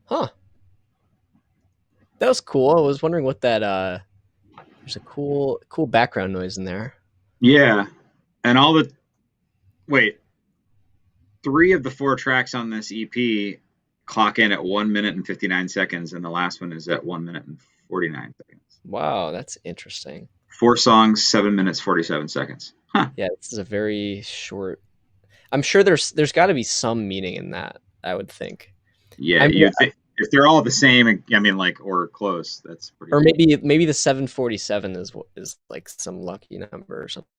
Huh. That was cool. I was wondering what that there's a cool background noise in there. Yeah, and all the wait, 3 of the 4 tracks on this EP clock in at 1 minute and 59 seconds, and the last one is at 1 minute and 49 seconds. Wow, that's interesting. 4 songs, 7 minutes 47 seconds. Huh. Yeah, this is a very short. I'm sure there's got to be some meaning in that. I would think. Yeah, I'm, you think if they're all the same, I mean, like or close, that's pretty. or Cool. maybe the 747 is like some lucky number or something.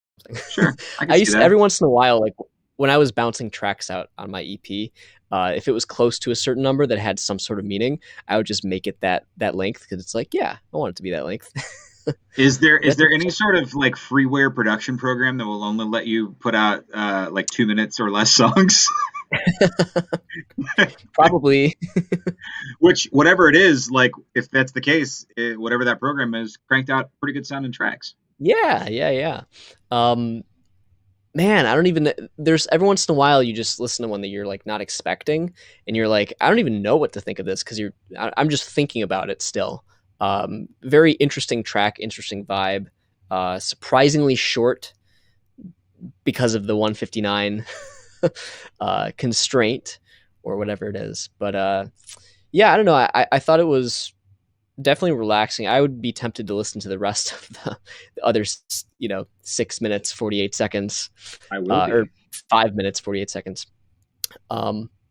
Sure, I used to, every once in a while, like when I was bouncing tracks out on my EP, If it was close to a certain number that had some sort of meaning, I would just make it that length because it's like, yeah, I want it to be that length. Is That's there any sort of like freeware production program that will only let you put out like 2 minutes or less songs? probably. Which whatever it is, like if that's the case, whatever that program is, cranked out pretty good sounding tracks. Yeah, yeah, yeah. Um, Man, I don't even. There's every once in a while you just listen to one that you're like not expecting, and you're like, I don't even know what to think of this because I'm just thinking about it still. Very interesting track, interesting vibe. Surprisingly short because of the 159 constraint or whatever it is. But yeah, I don't know. I thought it was definitely relaxing. I would be tempted to listen to the rest of the other, 6 minutes 48 seconds, I will or be. 5 minutes 48 seconds.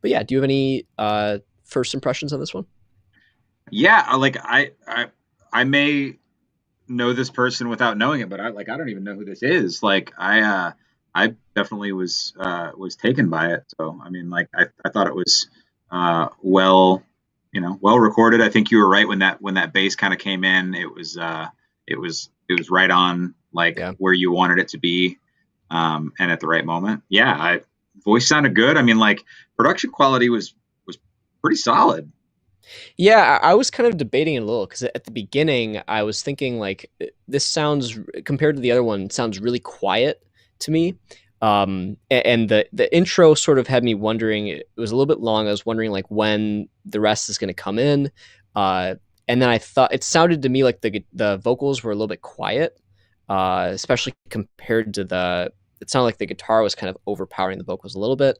But yeah, do you have any first impressions on this one? Yeah, like I may know this person without knowing it, but I don't even know who this is. Like I definitely was taken by it. So I mean, like I thought it was well, well recorded. I think you were right when that bass kind of came in. It was right on like Yeah. where you wanted it to be, and at the right moment. Yeah, voice sounded good. I mean, like production quality was pretty solid. Yeah, I was kind of debating it a little because at the beginning I was thinking like this sounds compared to the other one sounds really quiet to me. And the intro sort of had me wondering. It was a little bit long. I was wondering like when the rest is going to come in. Uh, and then I thought it sounded to me like the vocals were a little bit quiet, especially compared to the. It sounded like the guitar was kind of overpowering the vocals a little bit.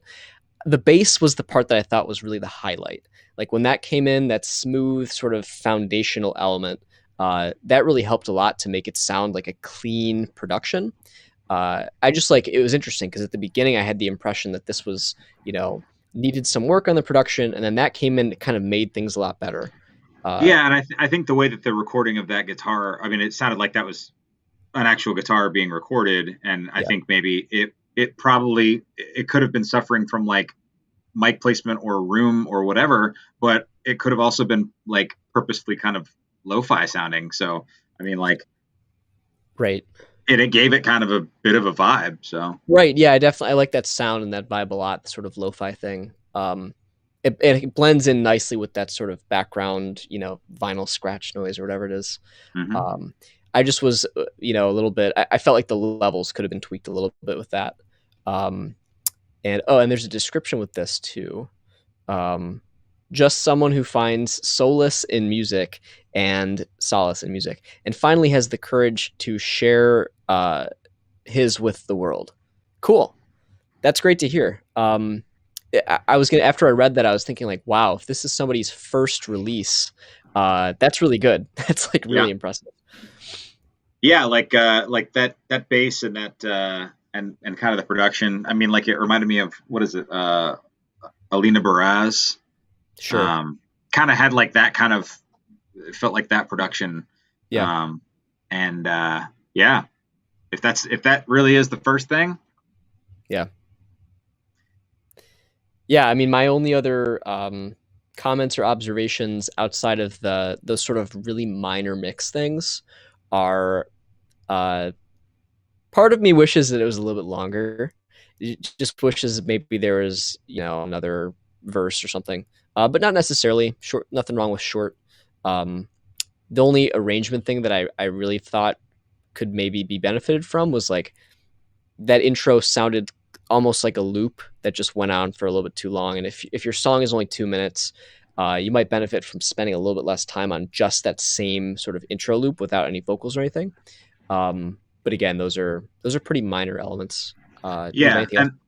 The bass was the part that I thought was really the highlight. Like when that came in, that smooth sort of foundational element, that really helped a lot to make it sound like a clean production. I just like it was interesting because at the beginning I had the impression that this was, needed some work on the production, and then that came in, it kind of made things a lot better. Uh, Yeah, and I think the way that the recording of that guitar, I mean, it sounded like that was an actual guitar being recorded, and I yeah, think maybe it could have been suffering from like mic placement or room or whatever, but it could have also been like purposefully kind of lo-fi sounding. So I mean, like right. it gave it kind of a bit of a vibe. So Right. Yeah, I like that sound and that vibe a lot, the sort of lo-fi thing. It blends in nicely with that sort of background, vinyl scratch noise or whatever it is. mhm. Um, I just was, a little bit. I felt like the levels could have been tweaked a little bit with that. Um, and there's a description with this too. Um, just someone who finds solace in music, and finally has the courage to share his with the world. Cool. That's great to hear. I was gonna after I read that, I was thinking like, wow, if this is somebody's first release, that's really good. That's like Yeah, really impressive. yeah, like that bass and that and kind of the production. I mean, like it reminded me of what is it? Alina Baraz. Sure. Um, Kind of had like that kind of it felt like that production. Yeah. Um, and yeah, if that really is the first thing, Yeah. Yeah. I mean, my only other comments or observations outside of those sort of really minor mix things are uh, part of me wishes that it was a little bit longer. It just wishes maybe there was, another verse or something. But not necessarily short. Nothing wrong with short. Um, the only arrangement thing that I really thought could maybe be benefited from was like that intro sounded almost like a loop that just went on for a little bit too long. And if your song is only 2 minutes, you might benefit from spending a little bit less time on just that same sort of intro loop without any vocals or anything. But again, those are pretty minor elements. Do you have yeah. anything else? And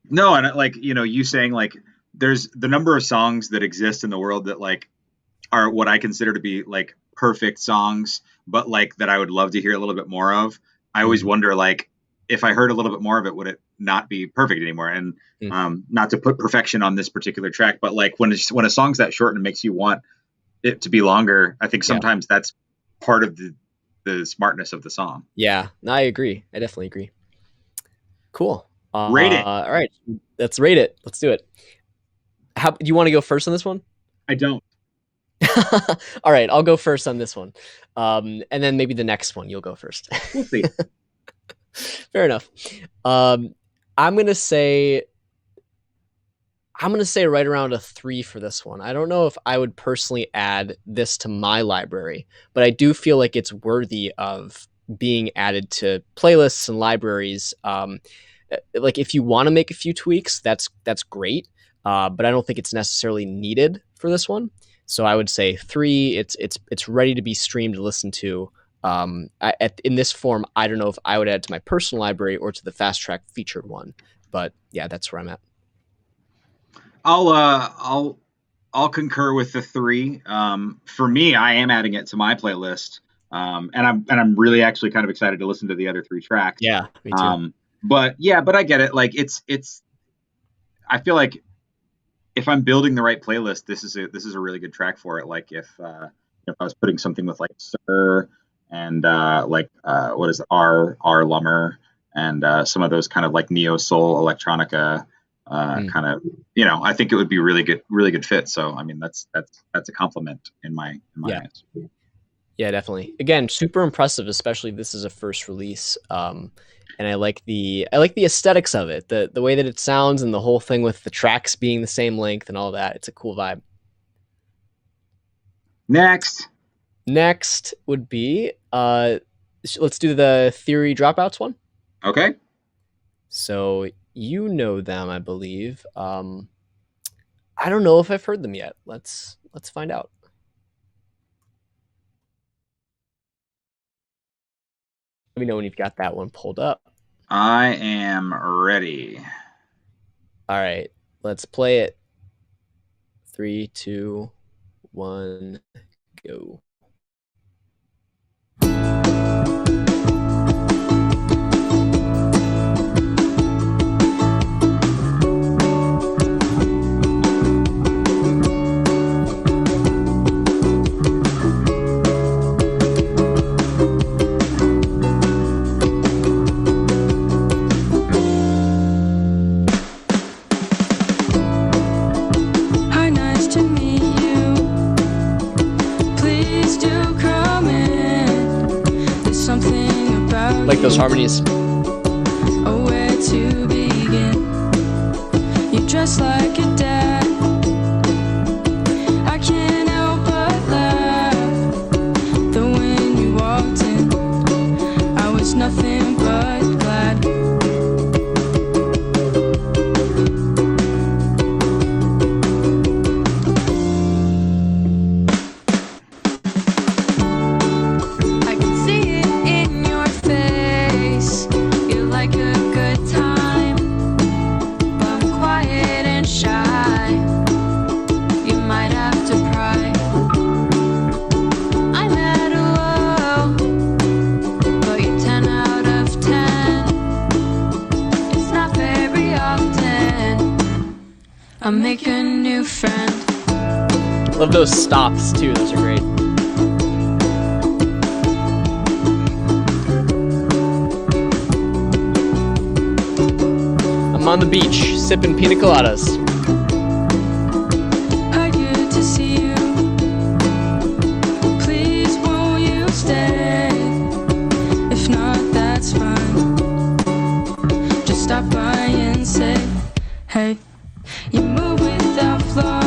no, and like you saying like there's the number of songs that exist in the world that like are what I consider to be like perfect songs, but like that I would love to hear a little bit more of. I always Mm-hmm. wonder like if I heard a little bit more of it, would it not be perfect anymore? And not to put perfection on this particular track, but like when a song's that short and it makes you want it to be longer, I think Yeah, sometimes that's part of the smartness of the song. yeah. No, I agree. I definitely agree. Cool. Rate it. All right, let's rate it. Let's do it. How do you want to go first on this one? I don't. All right, I'll go first on this one, and then maybe the next one you'll go first. We'll see. Fair enough. Um, I'm gonna say right around a 3 for this one. I don't know if I would personally add this to my library, but I do feel like it's worthy of being added to playlists and libraries. Like if you want to make a few tweaks, that's great. But I don't think it's necessarily needed for this one. So I would say 3. It's ready to be streamed and listened to. In this form, I don't know if I would add to my personal library or to the FastTrack featured one. But yeah, that's where I'm at. I'll concur with the 3. For me, I am adding it to my playlist, and I'm really actually kind of excited to listen to the other 3 tracks. Yeah, me too. But I get it. Like it's I feel like if I'm building the right playlist, this is a really good track for it. Like if I was putting something with like Sir and what is it, R Lummer and some of those kind of like neo soul electronica kind of, I think it would be really good fit. So I mean that's a compliment in my eyes. Yeah, definitely. Again, super impressive, especially this is a first release. And I like the aesthetics of it, the way that it sounds, and the whole thing with the tracks being the same length and all that. It's a cool vibe. Next would be let's do the Theory Dropouts one. Okay. So you know them, I believe. I don't know if I've heard them yet. Let's find out. Let me know when you've got that one pulled up. I am ready. All right, let's play it. 3, 2, 1, go. Like those harmonies. Oh, where to begin? You dress like a dad. I can't help but laugh. Though when you walked in, I was nothing but glad. I'll make a new friend. Love those stops too, those are great. I'm on the beach, sipping pina coladas. How good to see you. Please won't you stay? If not, that's fine. Just stop by and say, hey. You move without flaw.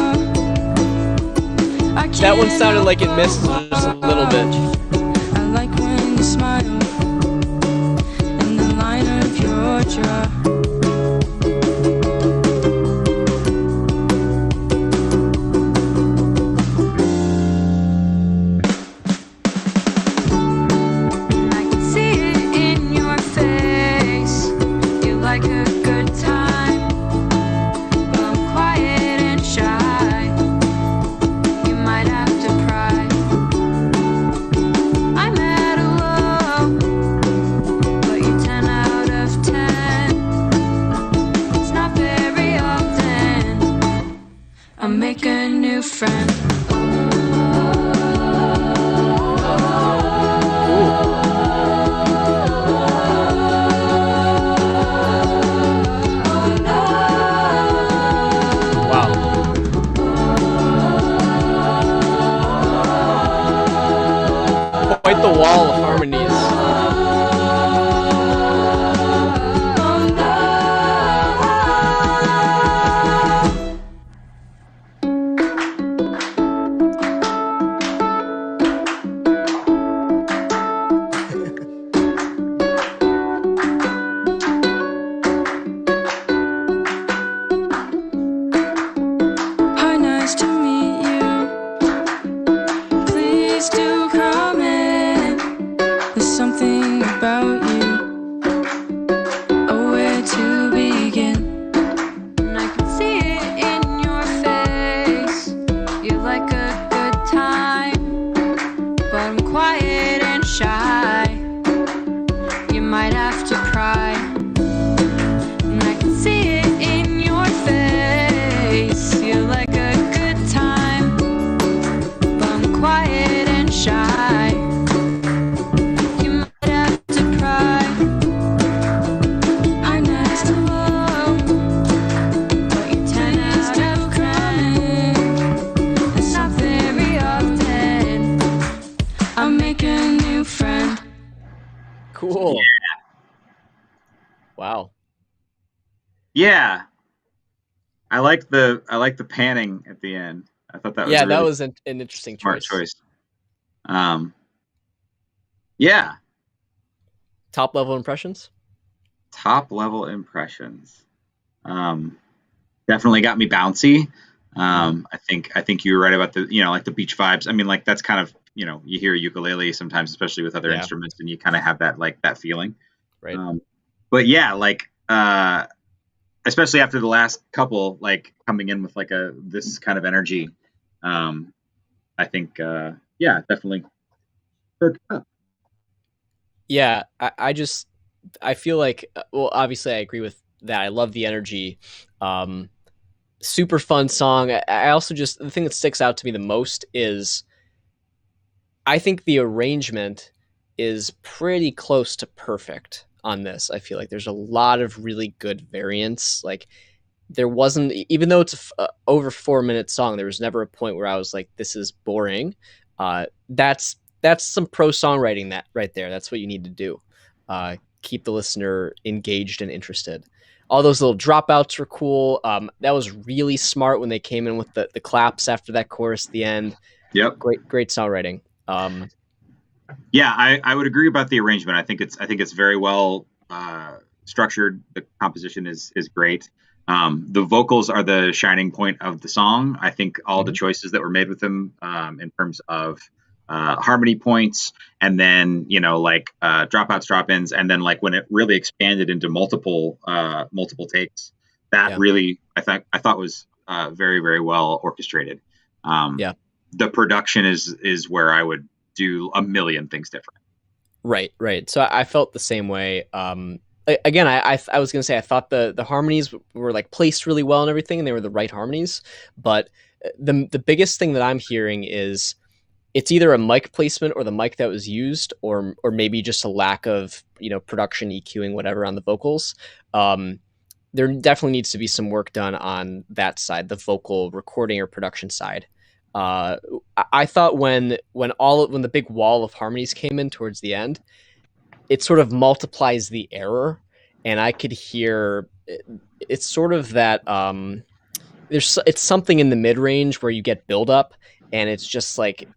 That one sounded like it missed just a little bit. I like when you smile and the line of your jaw. I can see it in your face. You like a good time. Make a new friend. Wow. Quite the wall of harmonies. Hi, nice to meet you. Please do come in. There's something about you. Oh, where to begin? And I can see it in your face. You like a good time, but I'm quiet and shy. You might have to cry. And I can see it in your face. You like a good time, but I'm quiet and shy. You might have to cry. Hi, nice to know, but you tend to crying. It's not very often I make a new friend. Cool. Wow. Yeah, I like the panning at the end. I thought that was Yeah, a that really was an interesting smart choice. choice. Yeah, Top level impressions? top level impressions. Definitely got me bouncy. I think you were right about the like the beach vibes. I mean, like that's kind of you hear ukulele sometimes, especially with other Yeah. instruments, and you kind of have that feeling. Right. But yeah, like especially after the last couple, like coming in with like this kind of energy. I think yeah, definitely perked up. Yeah, I feel like well, obviously I agree with that. I love the energy. Super fun song. I also just the thing that sticks out to me the most is I think the arrangement is pretty close to perfect on this. I feel like there's a lot of really good variants. Like there wasn't, even though it's over 4 minute song, there was never a point where I was like, this is boring. That's some pro songwriting that right there. That's what you need to do. Keep the listener engaged and interested. All those little dropouts were cool. That was really smart when they came in with the claps after that chorus at the end. Yep. Great songwriting. Yeah, I would agree about the arrangement. I think it's very well structured. The composition is great. The vocals are the shining point of the song. I think all the choices that were made with them in terms of harmony points, and then like dropouts, drop-ins, and then like when it really expanded into multiple takes, that really I thought was very, very well orchestrated. The production is where I would do a million things different. Right. So I felt the same way. Again, I was gonna say I thought the harmonies were like placed really well and everything, and they were the right harmonies. But the biggest thing that I'm hearing is it's either a mic placement or the mic that was used, or maybe just a lack of production, EQing, whatever on the vocals. There definitely needs to be some work done on that side, the vocal recording or production side. I thought when the big wall of harmonies came in towards the end, it sort of multiplies the error, and I could hear it's sort of that it's something in the mid range where you get build up, and it's just like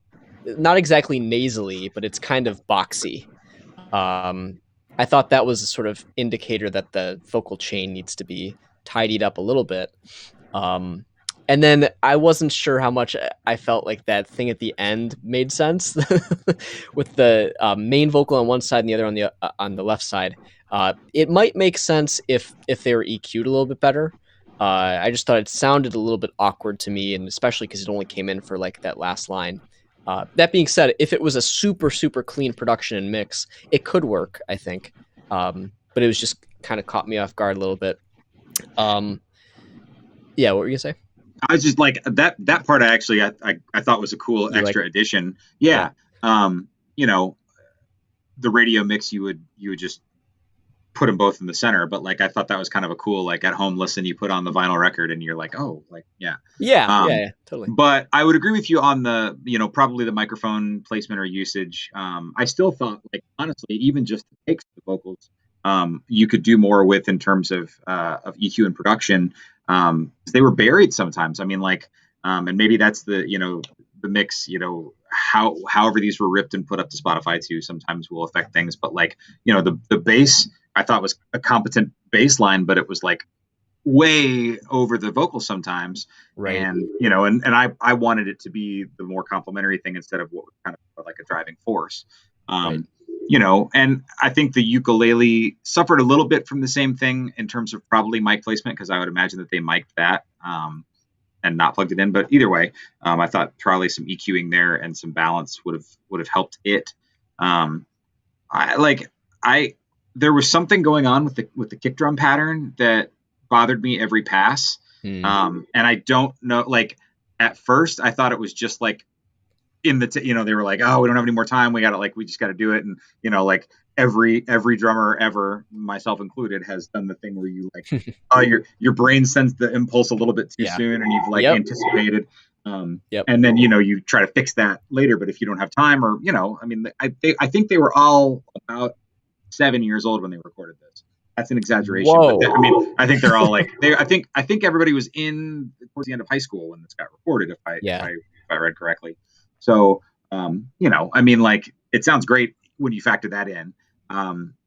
not exactly nasally, but it's kind of boxy. I thought that was a sort of indicator that the vocal chain needs to be tidied up a little bit. And then I wasn't sure how much I felt like that thing at the end made sense with the main vocal on one side and the other on the left side. It might make sense if they were EQ'd a little bit better. I just thought it sounded a little bit awkward to me, and especially because it only came in for like that last line. That being said, if it was a super clean production and mix, it could work, I think. But it was just kind of caught me off guard a little bit. Yeah, what were you gonna say? I was just like that part. I thought was a cool extra addition. Yeah. The radio mix you would just put them both in the center, but like I thought that was kind of a cool, like at home listen, you put on the vinyl record and you're like, oh, like Yeah, totally. But I would agree with you on the, probably the microphone placement or usage. I still thought, like, honestly, even just the takes of the vocals, you could do more with in terms of EQ and production. They were buried sometimes. I mean, like, and maybe that's the mix, however these were ripped and put up to Spotify too, sometimes will affect things. But like, the bass I thought was a competent bass line, but it was like way over the vocal sometimes. Right. And, and I wanted it to be the more complimentary thing instead of what was kind of like a driving force. Right. And I think the ukulele suffered a little bit from the same thing in terms of probably mic placement, because I would imagine that they mic'd that and not plugged it in. But either way, I thought probably some EQing there and some balance would have helped it. There was something going on with the kick drum pattern that bothered me every pass. And I don't know, like at first I thought it was just like in the, they were like, oh, we don't have any more time. We just got to do it. And, like every drummer ever, myself included, has done the thing where you like, your brain sends the impulse a little bit too soon and you've like anticipated. And then, you try to fix that later, but if you don't have time or, I think they were all about 7 years old when they recorded this. That's an exaggeration. Whoa. But I think they're all like, I think everybody was in towards the end of high school when this got recorded, if I read correctly. So, like it sounds great when you factor that in.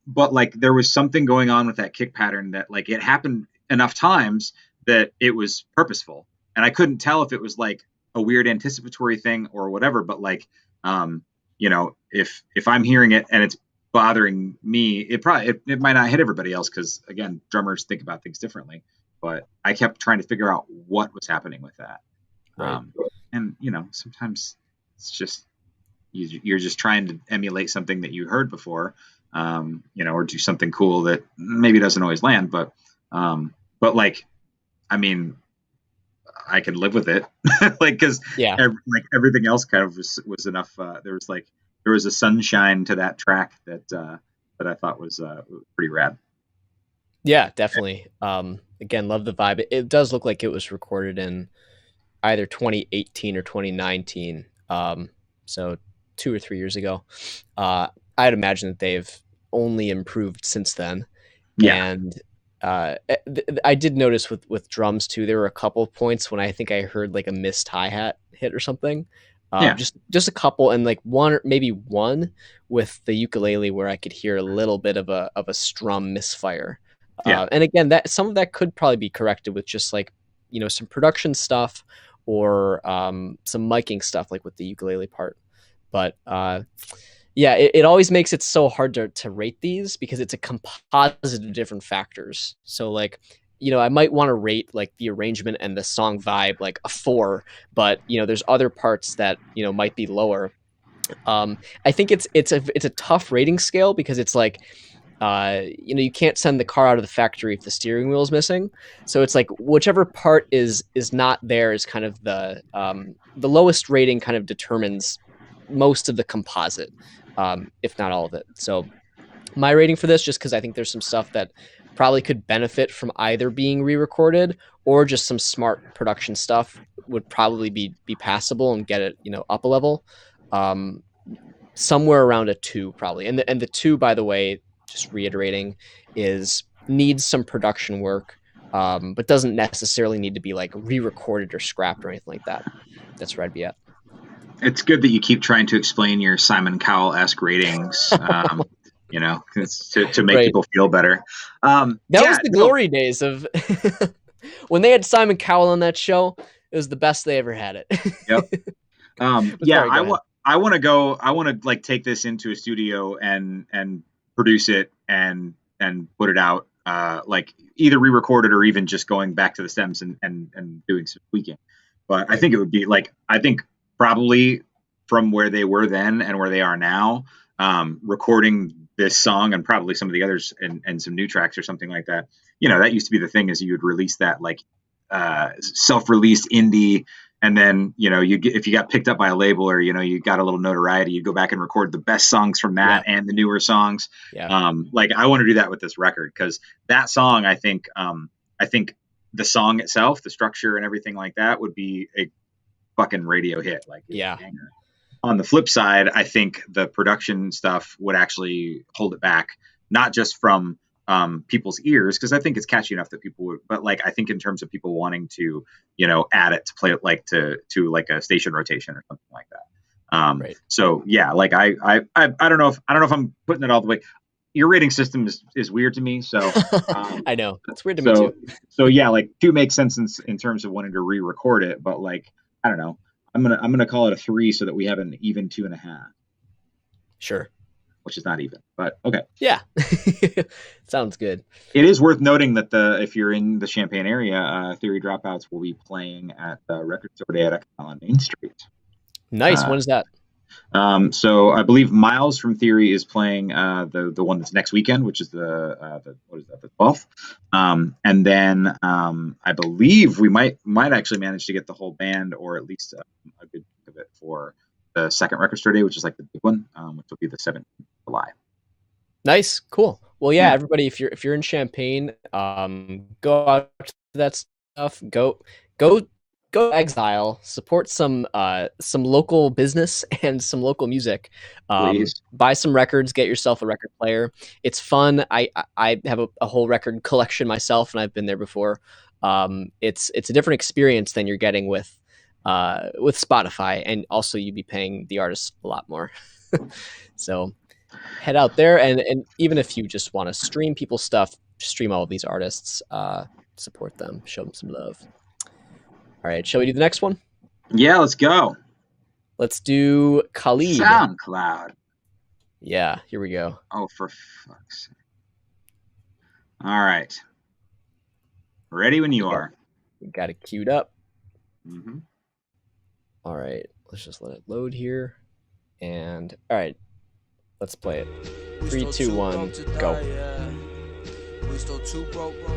But like there was something going on with that kick pattern that like it happened enough times that it was purposeful. And I couldn't tell if it was like a weird anticipatory thing or whatever, but like, if I'm hearing it and it's bothering me, it might not hit everybody else, because again, drummers think about things differently. But I kept trying to figure out what was happening with that. Right. And sometimes it's just you're just trying to emulate something that you heard before, or do something cool that maybe doesn't always land. But like, I mean, I can live with it, like, because like everything else kind of was enough. There was a sunshine to that track that I thought was pretty rad. Yeah, definitely. Again, love the vibe. It does look like it was recorded in either 2018 or 2019. So 2 or 3 years ago. I'd imagine that they've only improved since then. Yeah. And I did notice with drums too, there were a couple of points when I think I heard like a missed hi-hat hit or something. Just a couple, and like maybe one with the ukulele where I could hear a little bit of a strum misfire. And again, that some of that could probably be corrected with just like, some production stuff or some miking stuff like with the ukulele part. But it always makes it so hard to rate these because it's a composite of different factors. So like, I might want to rate like the arrangement and the song vibe like a 4, but there's other parts that might be lower. I think it's a tough rating scale because it's like you can't send the car out of the factory if the steering wheel is missing. So it's like whichever part is not there is kind of the lowest rating kind of determines most of the composite, if not all of it. So my rating for this, just because I think there's some stuff that probably could benefit from either being re-recorded or just some smart production stuff, would probably be passable and get it up a level, somewhere around a 2 probably. And the 2, by the way, just reiterating, needs some production work, but doesn't necessarily need to be like re-recorded or scrapped or anything like that. That's where I'd be at. It's good that you keep trying to explain your Simon Cowell-esque ratings. To make people feel better. That was the glory days of when they had Simon Cowell on that show. It was the best they ever had it. Yep. I want to like take this into a studio and produce it and put it out, like either re-recorded or even just going back to the stems and doing some tweaking. But I think it would be like, probably from where they were then and where they are now, recording this song and probably some of the others and some new tracks or something like that. That used to be the thing, is you would release that like self-released indie and then if you got picked up by a label or you got a little notoriety, you go back and record the best songs from that and the newer songs. Like I want to do that with this record, because that song, I think the song itself, the structure and everything like that, would be a fucking radio hit. Like on the flip side, I think the production stuff would actually hold it back, not just from people's ears, because I think it's catchy enough that people would, but like I think in terms of people wanting to add it to play it like to like a station rotation or something like that. So yeah, like I don't know if I'm putting it all the way. Your rating system is weird to me, so I know it's weird to me too. So yeah, like 2 makes sense in terms of wanting to re-record it, but like I don't know, I'm gonna call it a 3 so that we have an even 2.5. Sure. Which is not even, but okay. Yeah. Sounds good. It is worth noting that if you're in the Champaign area, Theory Dropouts will be playing at the Record Store Day at on Main Street. Nice. When is that? So I believe Miles from Theory is playing the one that's next weekend, which is the 12th. And then I believe we might actually manage to get the whole band, or at least a good chunk of it, for the second Record Store Day, which is like the big one, which will be the 7th of July. Nice, cool. Well, yeah, everybody, if you're in Champaign, go out to that stuff. Go Exile. Support some local business and some local music. Buy some records. Get yourself a record player. It's fun. I have a whole record collection myself, and I've been there before. It's a different experience than you're getting with Spotify, and also you'd be paying the artists a lot more. So head out there, and even if you just want to stream people's stuff, stream all of these artists, support them, show them some love. All right, shall we do the next one? Yeah, let's go. Let's do Khalid. SoundCloud. Yeah, here we go. Oh, for fuck's sake. All right. Ready when you are. We got it queued up. Mm-hmm. All right, let's just let it load here. And all right, let's play it. 3, 2, 1, go. We still too broke, bro.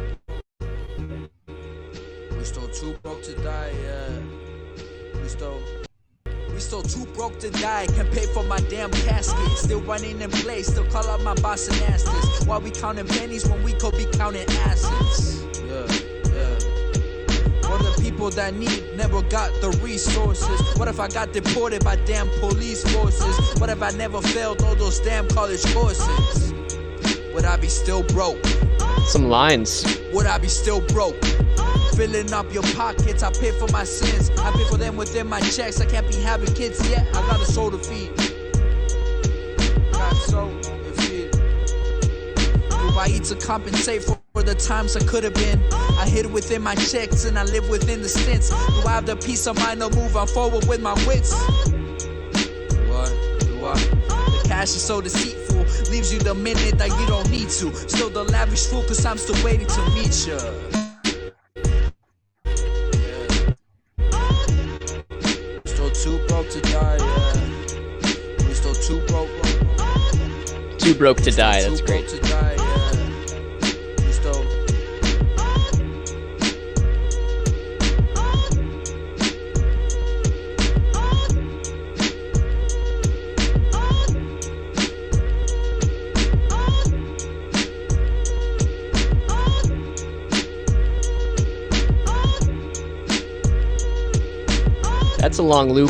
We still too broke to die, yeah. We still too broke to die. Can't pay for my damn casket. Still running in place. Still call out my boss and ask this. Why we counting pennies when we could be counting assets? Yeah. For the people that need, never got the resources. What if I got deported by damn police forces? What if I never failed all those damn college courses? Would I be still broke? Some lines. Would I be still broke? Filling up your pockets, I pay for my sins. I pay for them within my checks. I can't be having kids yet. I got a soul to feed. Got a soul to feed. Do I eat to compensate for the times I could have been? I hid within my checks and I live within the stints. Do I have the peace of mind to move on forward with my wits? Do I? The cash is so deceitful, leaves you the minute that you don't need to. Still the lavish fool, cause I'm still waiting to meet you. Too broke to die, yeah. We still too broke, bro. Too broke to die, that's great. To die, yeah. We still... That's a long loop.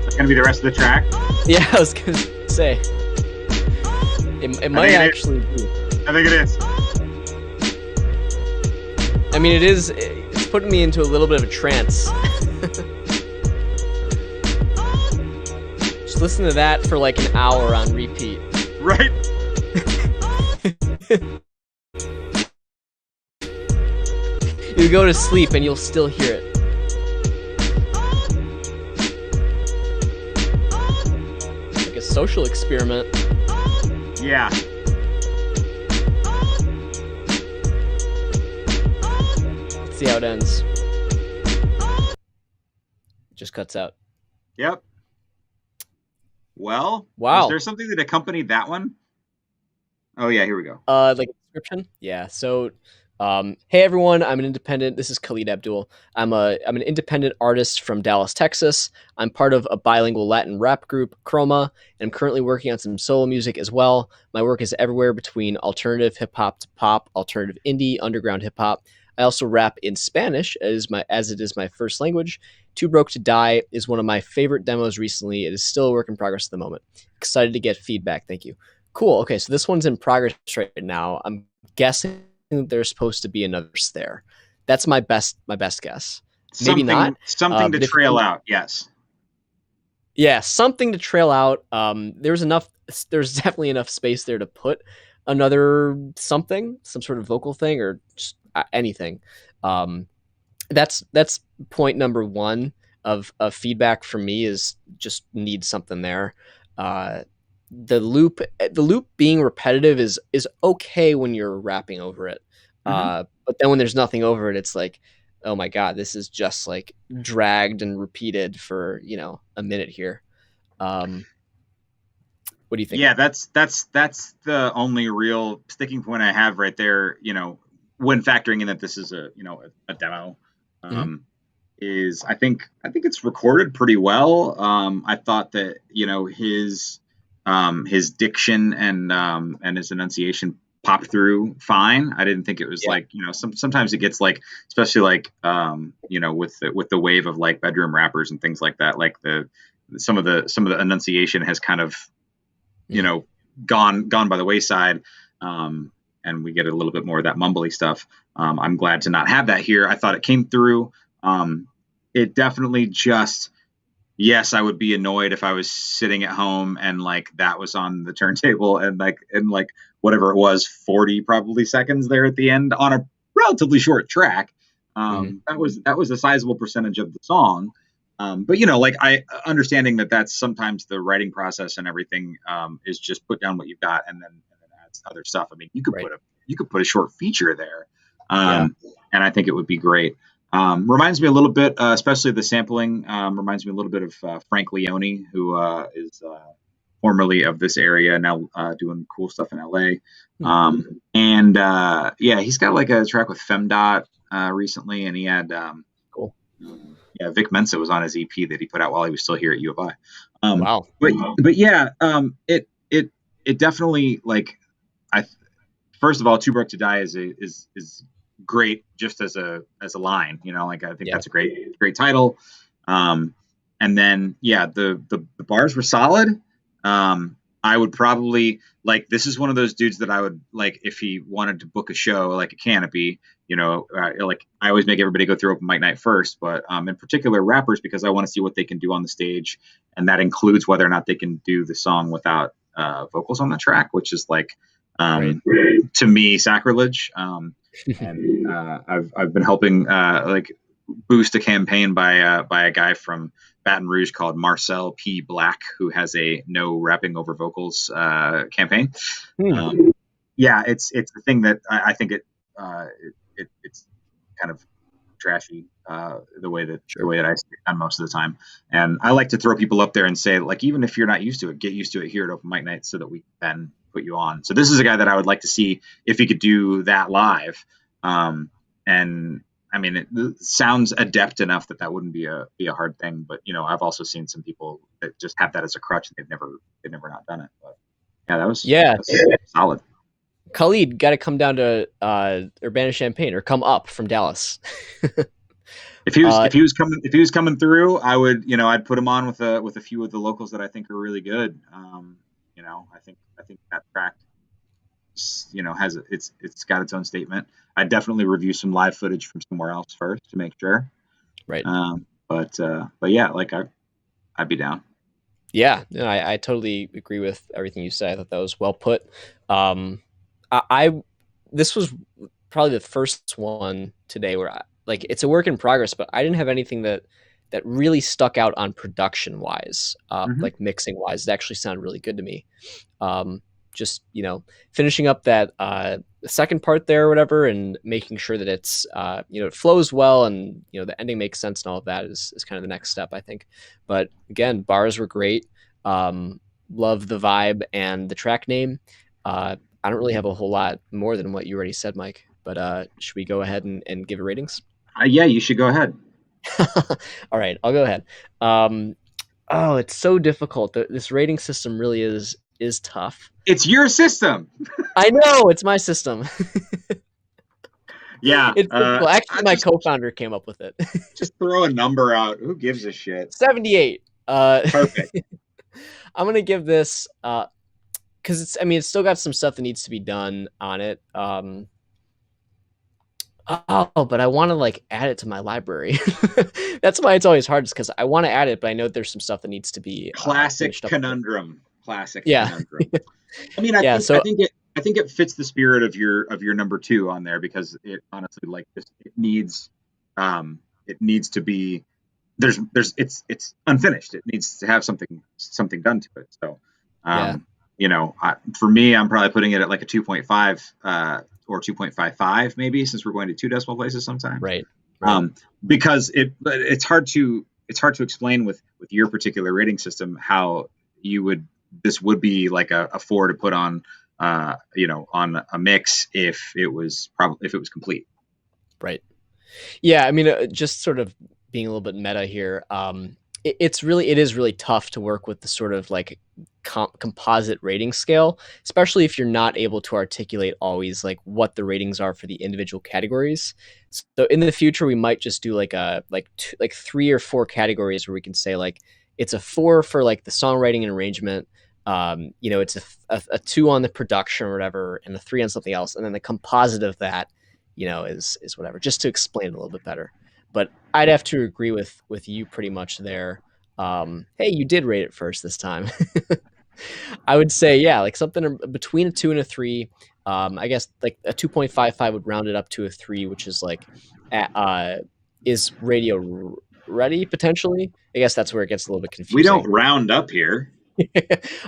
That's gonna be the rest of the track? Yeah, I was gonna say. It might actually be. I think it is. I mean, it's putting me into a little bit of a trance. Just listen to that for like an hour on repeat. Right? You go to sleep and you'll still hear it. Like a social experiment. Yeah. Let's see how it ends. It just cuts out. Yep. Well, wow. Is there something that accompanied that one? Oh yeah, here we go. Like description. Yeah. So, hey everyone, I'm an independent. This is Khalid Abdul. I'm an independent artist from Dallas, Texas. I'm part of a bilingual Latin rap group, Chroma, and I'm currently working on some solo music as well. My work is everywhere between alternative hip hop to pop, alternative indie, underground hip hop. I also rap in Spanish as it is my first language. Too Broke to Die is one of my favorite demos recently. It is still a work in progress at the moment. Excited to get feedback. Thank you. Cool. Okay, so this one's in progress right now. I'm guessing there's supposed to be another there. That's my best guess. Maybe not. Something to But if trail out. Yes. yeah, something to trail out. There's enough. There's definitely enough space there to put another something, some sort of vocal thing, or just anything. Um, that's point number one of feedback for me is just need something there. Uh, the loop being repetitive is okay when you're rapping over it, Mm-hmm. but then when there's nothing over it, it's like, oh my god, this is just like dragged and repeated for a minute here. Um, what do you think? Yeah, that's the only real sticking point I have right there. When factoring in that this is a demo, Mhm. um, is I think it's recorded pretty well. I thought that his diction and his enunciation popped through fine. I didn't think it was Yeah, like sometimes it gets like, especially like with the wave of like bedroom rappers and things like that, like the some of the enunciation has kind of you mhm. know gone by the wayside, and we get a little bit more of that mumbly stuff. I'm glad to not have that here. I thought it came through. It definitely just, yes, I would be annoyed if I was sitting at home and like that was on the turntable and like whatever it was, 40 probably seconds there at the end on a relatively short track. Mhm. That was a sizable percentage of the song. But like I understanding that that's sometimes the writing process and everything, is just put down what you've got and then add other stuff. I mean, Right. you could put a short feature there, Yeah. and I think it would be great. Reminds me a little bit, especially the sampling, reminds me a little bit of Frank Leone, who is formerly of this area, now doing cool stuff in LA. Hmm. And yeah, he's got like a track with Femdot recently, and he had Cool. yeah, Vic Mensa was on his EP that he put out while he was still here at U of I. Wow. But yeah, it definitely like I first of all, Too Broke to Die is great just as a line. Like I think Yeah. that's a great title. Um, and then yeah, the bars were solid. I would probably like, this is one of those dudes that I would like if he wanted to book a show like a Canopy. Like I always make everybody go through open mic night first, but in particular rappers, because I want to see what they can do on the stage, and that includes whether or not they can do the song without vocals on the track, which is like, Right. to me, sacrilege. And I've been helping like boost a campaign by a guy from Baton Rouge called Marcel P. Black, who has a no rapping over vocals campaign. Hmm. Yeah, it's the thing that I think it's kind of trashy, the Sure. way that I see it done most of the time. And I like to throw people up there and say, like, even if you're not used to it, get used to it here at open mic night so that we can put you on. So this is a guy that I would like to see if he could do that live. And I mean, it sounds adept enough that that wouldn't be a hard thing. But I've also seen some people that just have that as a crutch and they've never not done it. But yeah, Yeah. that's solid. Khalid got to come down to Urbana Champaign or come up from Dallas. If he was uh, if he was coming through, I would, I'd put him on with a few of the locals that I think are really good. I think that track, has it's got its own statement. I'd definitely review some live footage from somewhere else first to make sure. right. But yeah, like I'd be down. Yeah, no, I totally agree with everything you said. I thought that was well put. I this was probably the first one today where like it's a work in progress, but I didn't have anything that really stuck out on production wise, Hmm. like mixing wise. It actually sounded really good to me. Um, just finishing up that second part there or whatever, and making sure that it's it flows well, and the ending makes sense, and all of that is kind of the next step, I think. But again, bars were great. um, love the vibe and the track name. I don't really have a whole lot more than what you already said, Mike. But should we go ahead and give it ratings? Yeah, you should go ahead. All right, I'll go ahead. Oh, it's so difficult. This rating system really is tough. It's your system. I know, it's my system. Yeah. It's well, actually, my co-founder came up with it. Just throw a number out. Who gives a shit? 78. Perfect. I'm gonna give this because it's still got some stuff that needs to be done on it. But I want to like add it to my library. That's why it's always hard, because I want to add it, but I know there's some stuff that needs to be classic conundrum. Classic yeah. conundrum. I mean, I think it fits the spirit of your number 2 on there, because it honestly, like, it needs to be it's unfinished. It needs to have something done to it. So for me, I'm probably putting it at like a 2.5 or 2.55 maybe, since we're going to 2 decimal places sometime. Right. Because it's hard to explain with your particular rating system how this would be like a 4 to put on on a mix if it was complete. Right. Yeah, I mean, just sort of being a little bit meta here. It is really tough to work with the sort of like composite rating scale, especially if you're not able to articulate always like what the ratings are for the individual categories. So in the future, we might just do like 3 or 4 categories where we can say like it's a 4 for like the songwriting and arrangement. It's a 2 on the production or whatever, and a 3 on something else, and then the composite of that, is whatever, just to explain it a little bit better. But I'd have to agree with you pretty much there. Hey, you did rate it first this time. I would say, yeah, like something between a 2 and a 3. I guess like a 2.55 would round it up to a 3, which is like, is radio ready potentially? I guess that's where it gets a little bit confusing. We don't round up here.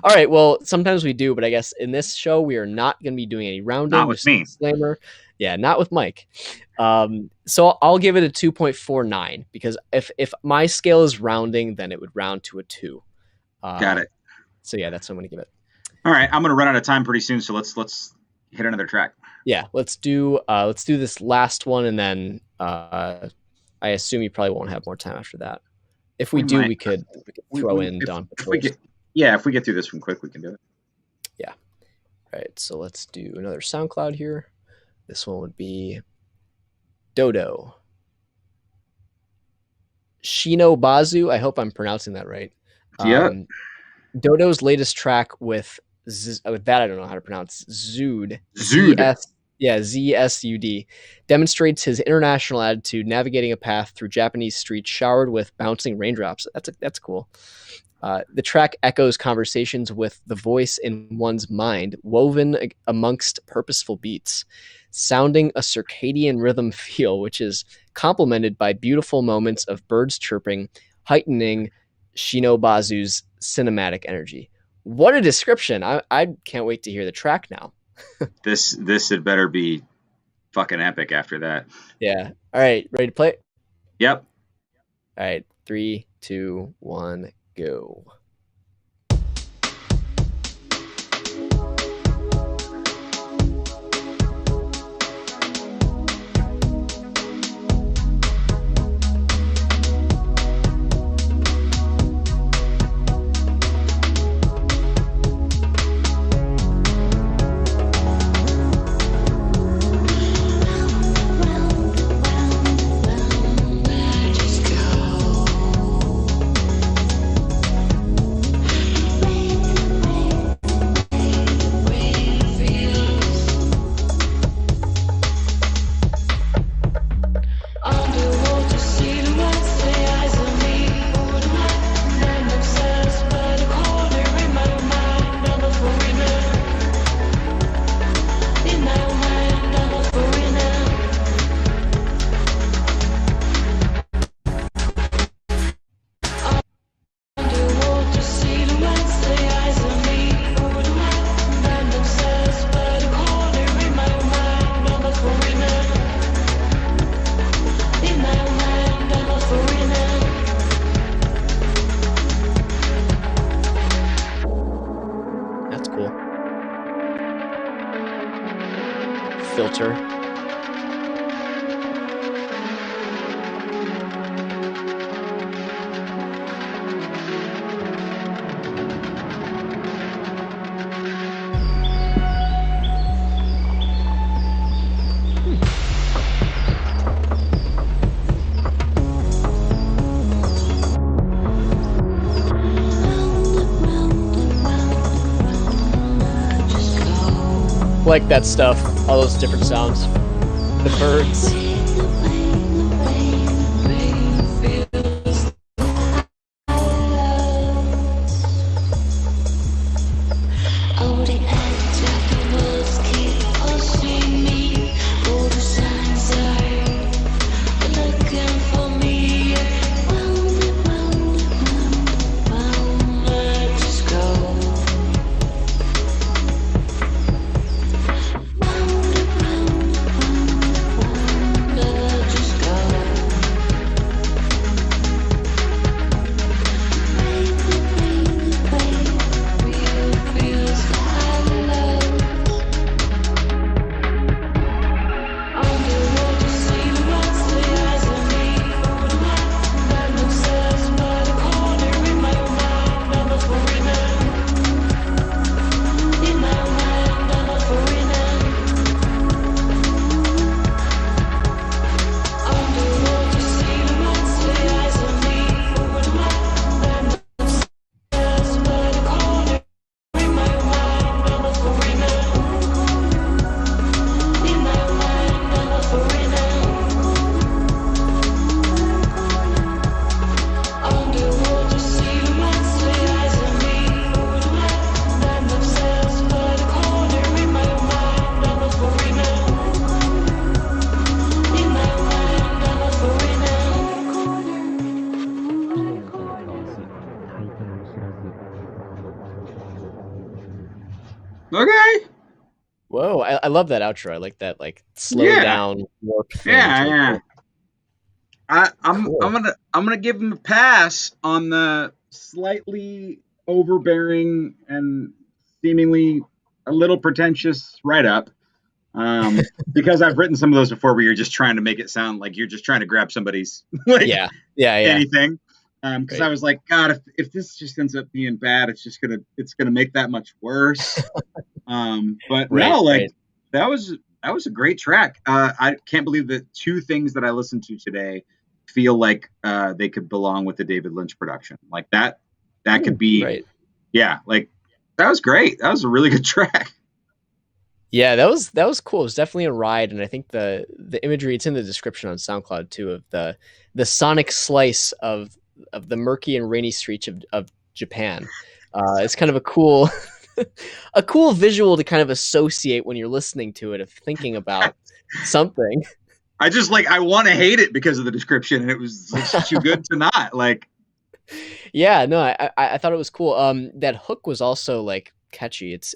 All right. Well, sometimes we do, but I guess in this show we are not going to be doing any rounding. Not with me. Disclaimer. Yeah, not with Mike. So I'll give it a 2.49, because if my scale is rounding, then it would round to a 2. Got it. So yeah, that's what I'm going to give it. All right, I'm going to run out of time pretty soon, so let's hit another track. Yeah, let's do this last one, and then I assume you probably won't have more time after that. If we do, we could throw in Dawn Patrols. If we get through this one quick, we can do it. Yeah. All right, so let's do another SoundCloud here. This one would be Dodo. Shinobazu. I hope I'm pronouncing that right. Yeah. Dodo's latest track with that I don't know how to pronounce. Zood. ZSUD demonstrates his international attitude, navigating a path through Japanese streets showered with bouncing raindrops. That's cool. The track echoes conversations with the voice in one's mind, woven amongst purposeful beats, sounding a circadian rhythm feel, which is complemented by beautiful moments of birds chirping, heightening Shinobazu's cinematic energy. What a description. I can't wait to hear the track now. This had better be fucking epic after that. Yeah. All right. Ready to play? Yep. All right. 3, 2, 1, go. like that stuff. All those different sounds. The birds. Okay. Whoa, I love that outro. I like that like slow Yeah. down warp thing. Yeah, to it. yeah. I'm Cool. gonna give him a pass on the slightly overbearing and seemingly a little pretentious write up. Because I've written some of those before where you're just trying to make it sound like you're just trying to grab somebody's like Yeah. anything. Because Right. I was like, God, if this just ends up being bad, it's gonna make that much worse. But Right, no, like right. that was a great track. I can't believe that two things that I listened to today feel like they could belong with the David Lynch production. Like that could be, Right. yeah, like that was great. That was a really good track. Yeah, that was cool. It was definitely a ride, and I think the imagery, it's in the description on SoundCloud too, of the sonic slice of the murky and rainy streets of Japan. It's kind of a cool a cool visual to kind of associate when you're listening to it, of thinking about something. I just like I want to hate it because of the description, and it was too good to not like. Yeah, no, I thought it was cool. That hook was also like catchy. It's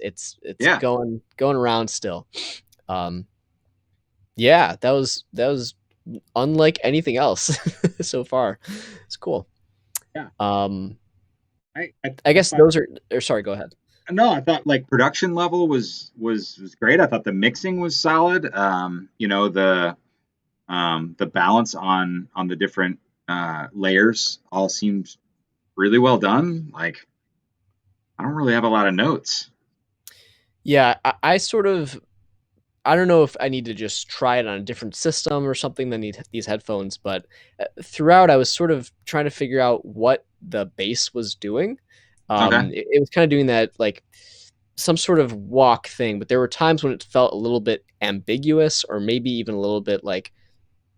Yeah. going around still. Um, yeah, that was unlike anything else so far. It's cool. Yeah. I guess thought- those are. Or sorry, go ahead. No, I thought like production level was great. I thought the mixing was solid. The balance on the different layers all seemed really well done. Like I don't really have a lot of notes. Yeah, I sort of. I don't know if I need to just try it on a different system or something than these headphones, but throughout I was sort of trying to figure out what the bass was doing. Okay. It was kind of doing that like some sort of walk thing, but there were times when it felt a little bit ambiguous, or maybe even a little bit like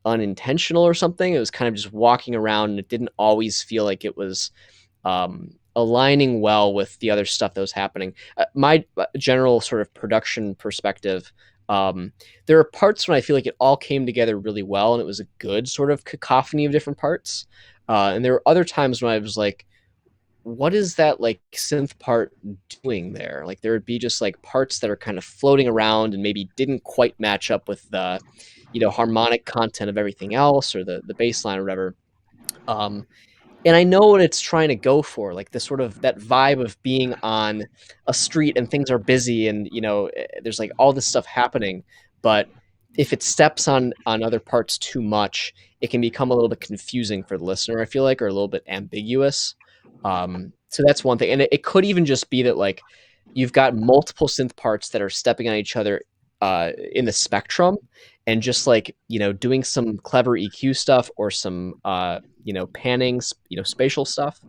unintentional or something. It was kind of just walking around, and it didn't always feel like it was aligning well with the other stuff that was happening. My general sort of production perspective, there are parts when I feel like it all came together really well, and it was a good sort of cacophony of different parts. And there were other times when I was like, what is that like synth part doing there? Like there would be just like parts that are kind of floating around and maybe didn't quite match up with the, harmonic content of everything else, or the bass line or whatever. And I know what it's trying to go for, like the sort of that vibe of being on a street and things are busy, and there's like all this stuff happening. But if it steps on other parts too much, it can become a little bit confusing for the listener, I feel like, or a little bit ambiguous. So that's one thing, and it could even just be that like you've got multiple synth parts that are stepping on each other in the spectrum, and just like doing some clever EQ stuff, or some panning, spatial stuff.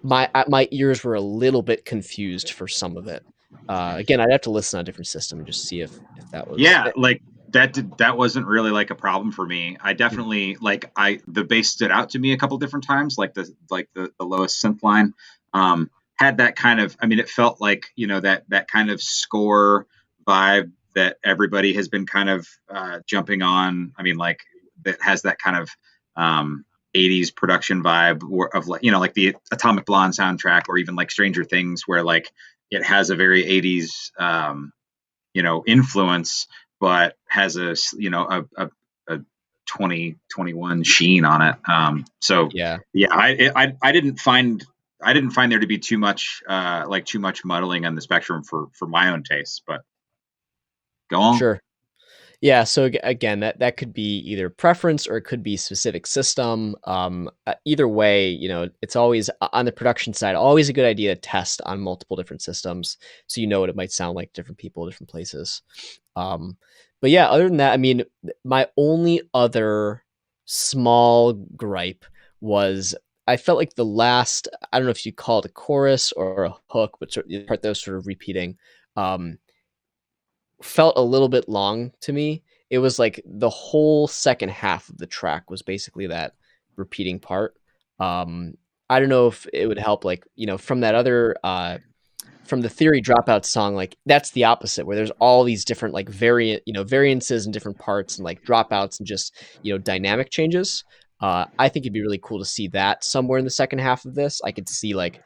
My ears were a little bit confused for some of it. Again, I'd have to listen on a different system and just see if that was Yeah, like that wasn't really like a problem for me. I definitely like the bass stood out to me a couple different times, like the lowest synth line had that kind of, I mean, it felt like, you know, that kind of score vibe that everybody has been kind of jumping on. I mean, like that has that kind of 80s production vibe of, like, you know, like the Atomic Blonde soundtrack, or even like Stranger Things, where like it has a very 80s you know, influence, but has a, you know, a 2021 sheen on it. So yeah. yeah, I didn't find there to be too much like too much muddling on the spectrum for my own tastes, but go on. Sure. Yeah, so again, that could be either preference or it could be specific system. Either way, you know, it's always on the production side, always a good idea to test on multiple different systems, so you know what it might sound like to different people, different places. Um, but yeah, other than that, I mean, my only other small gripe was I felt like the last, I don't know if you call it a chorus or a hook, but the part that was sort of repeating. Um, Felt a little bit long to me. It was like the whole second half of the track was basically that repeating part. Um, I don't know if it would help, like, you know, from that other from the Theory Dropout song, like that's the opposite, where there's all these different like variances and different parts and like dropouts and just, you know, dynamic changes. I think it'd be really cool to see that somewhere in the second half of this. I could see like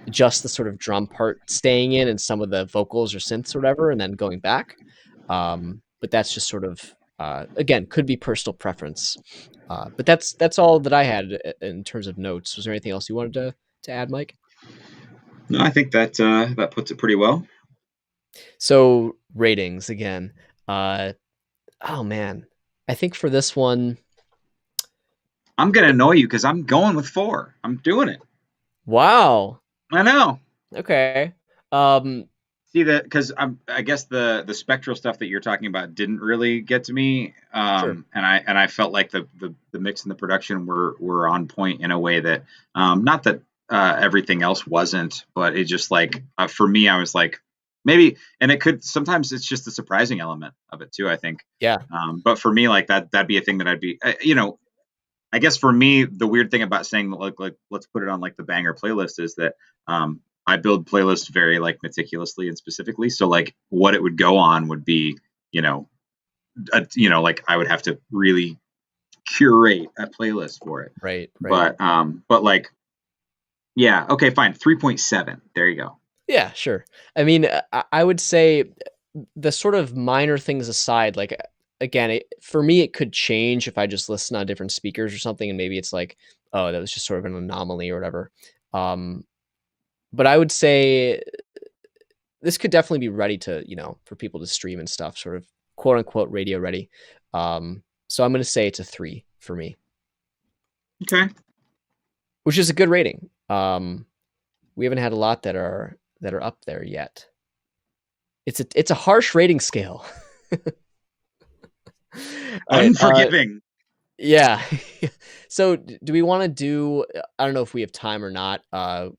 just the sort of drum part staying in and some of the vocals or synths or whatever, and then going back. But that's just sort of again, could be personal preference. But that's all that I had in terms of notes. Was there anything else you wanted to add, Mike? No, I think that that puts it pretty well. So ratings again. Oh man, I think for this one, I'm gonna annoy you because I'm going with 4. I'm doing it. wow. I know. Okay. Um, See that, because I guess the spectral stuff that you're talking about didn't really get to me, sure. and I felt like the mix and the production were on point in a way that, not that everything else wasn't, but it just like, for me, I was like, maybe, and it could sometimes, it's just the surprising element of it too, I think. Yeah. But for me, like that'd be a thing that I'd be, you know, I guess for me, the weird thing about saying like let's put it on like the banger playlist is that I build playlists very like meticulously and specifically. So like what it would go on would be, you know, like I would have to really curate a playlist for it. Right. Right. But like, yeah, okay, fine, 3.7. There you go. Yeah. Sure. I mean, I would say the sort of minor things aside, like again, for me, it could change if I just listen on different speakers or something, and maybe it's like, oh, that was just sort of an anomaly or whatever. Um, but I would say this could definitely be ready to, you know, for people to stream and stuff, sort of quote unquote radio ready. So I'm going to say it's a 3 for me, Okay. which is a good rating. We haven't had a lot that are up there yet. It's a harsh rating scale. All right, Unforgiving. yeah. So do we want to do? I don't know if we have time or not. I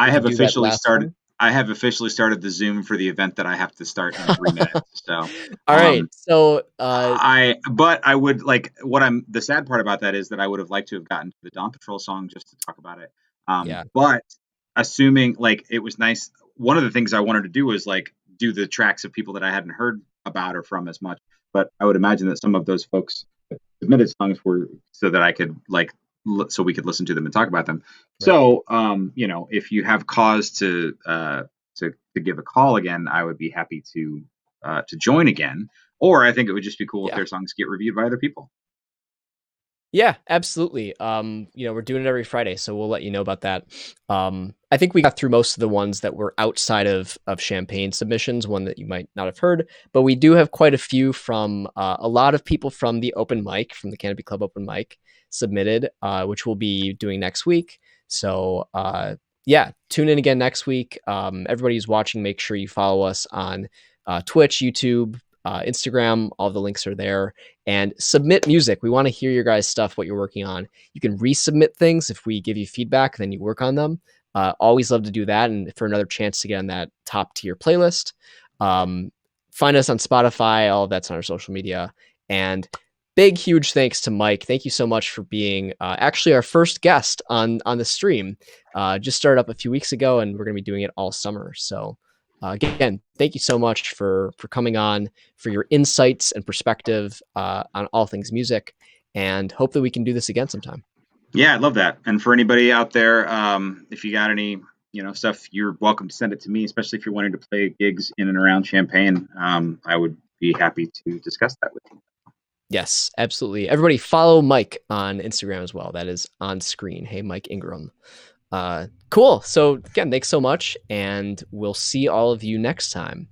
We have could do that officially last started. one. I have officially started the Zoom for the event that I have to start in 3 minutes. So, All right. So but I would like, the sad part about that is that I would have liked to have gotten to the Dawn Patrol song just to talk about it. yeah, But assuming like it was nice, one of the things I wanted to do was like do the tracks of people that I hadn't heard about or from as much. But I would imagine that some of those folks that submitted songs were so that I could like, so we could listen to them and talk about them. right. So, you know, if you have cause to give a call again, I would be happy to join again. Or I think it would just be cool if Yeah. their songs get reviewed by other people. Yeah, absolutely. You know, we're doing it every Friday, so we'll let you know about that. I think we got through most of the ones that were outside of Champagne submissions, one that you might not have heard, but we do have quite a few from a lot of people from the open mic, from the Canopy Club open mic submitted, which we'll be doing next week. So yeah, tune in again next week. Everybody who's watching, make sure you follow us on Twitch, YouTube, Instagram. All the links are there. And submit music. We want to hear your guys' stuff, what you're working on. You can resubmit things if we give you feedback, then you work on them. Always love to do that, and for another chance to get on that top tier playlist. Find us on Spotify. All of that's on our social media. And big, huge thanks to Mike. Thank you so much for being actually our first guest on the stream. Just started up a few weeks ago, and we're going to be doing it all summer. So again, thank you so much for coming on, for your insights and perspective on all things music, and hope that we can do this again sometime. Yeah, I love that. And for anybody out there, if you got any stuff, you're welcome to send it to me, especially if you're wanting to play gigs in and around Champaign. I would be happy to discuss that with you. Yes, absolutely. Everybody follow Mike on Instagram as well. That is on screen. Hey, Mike Ingram. Cool. So again, thanks so much, and we'll see all of you next time.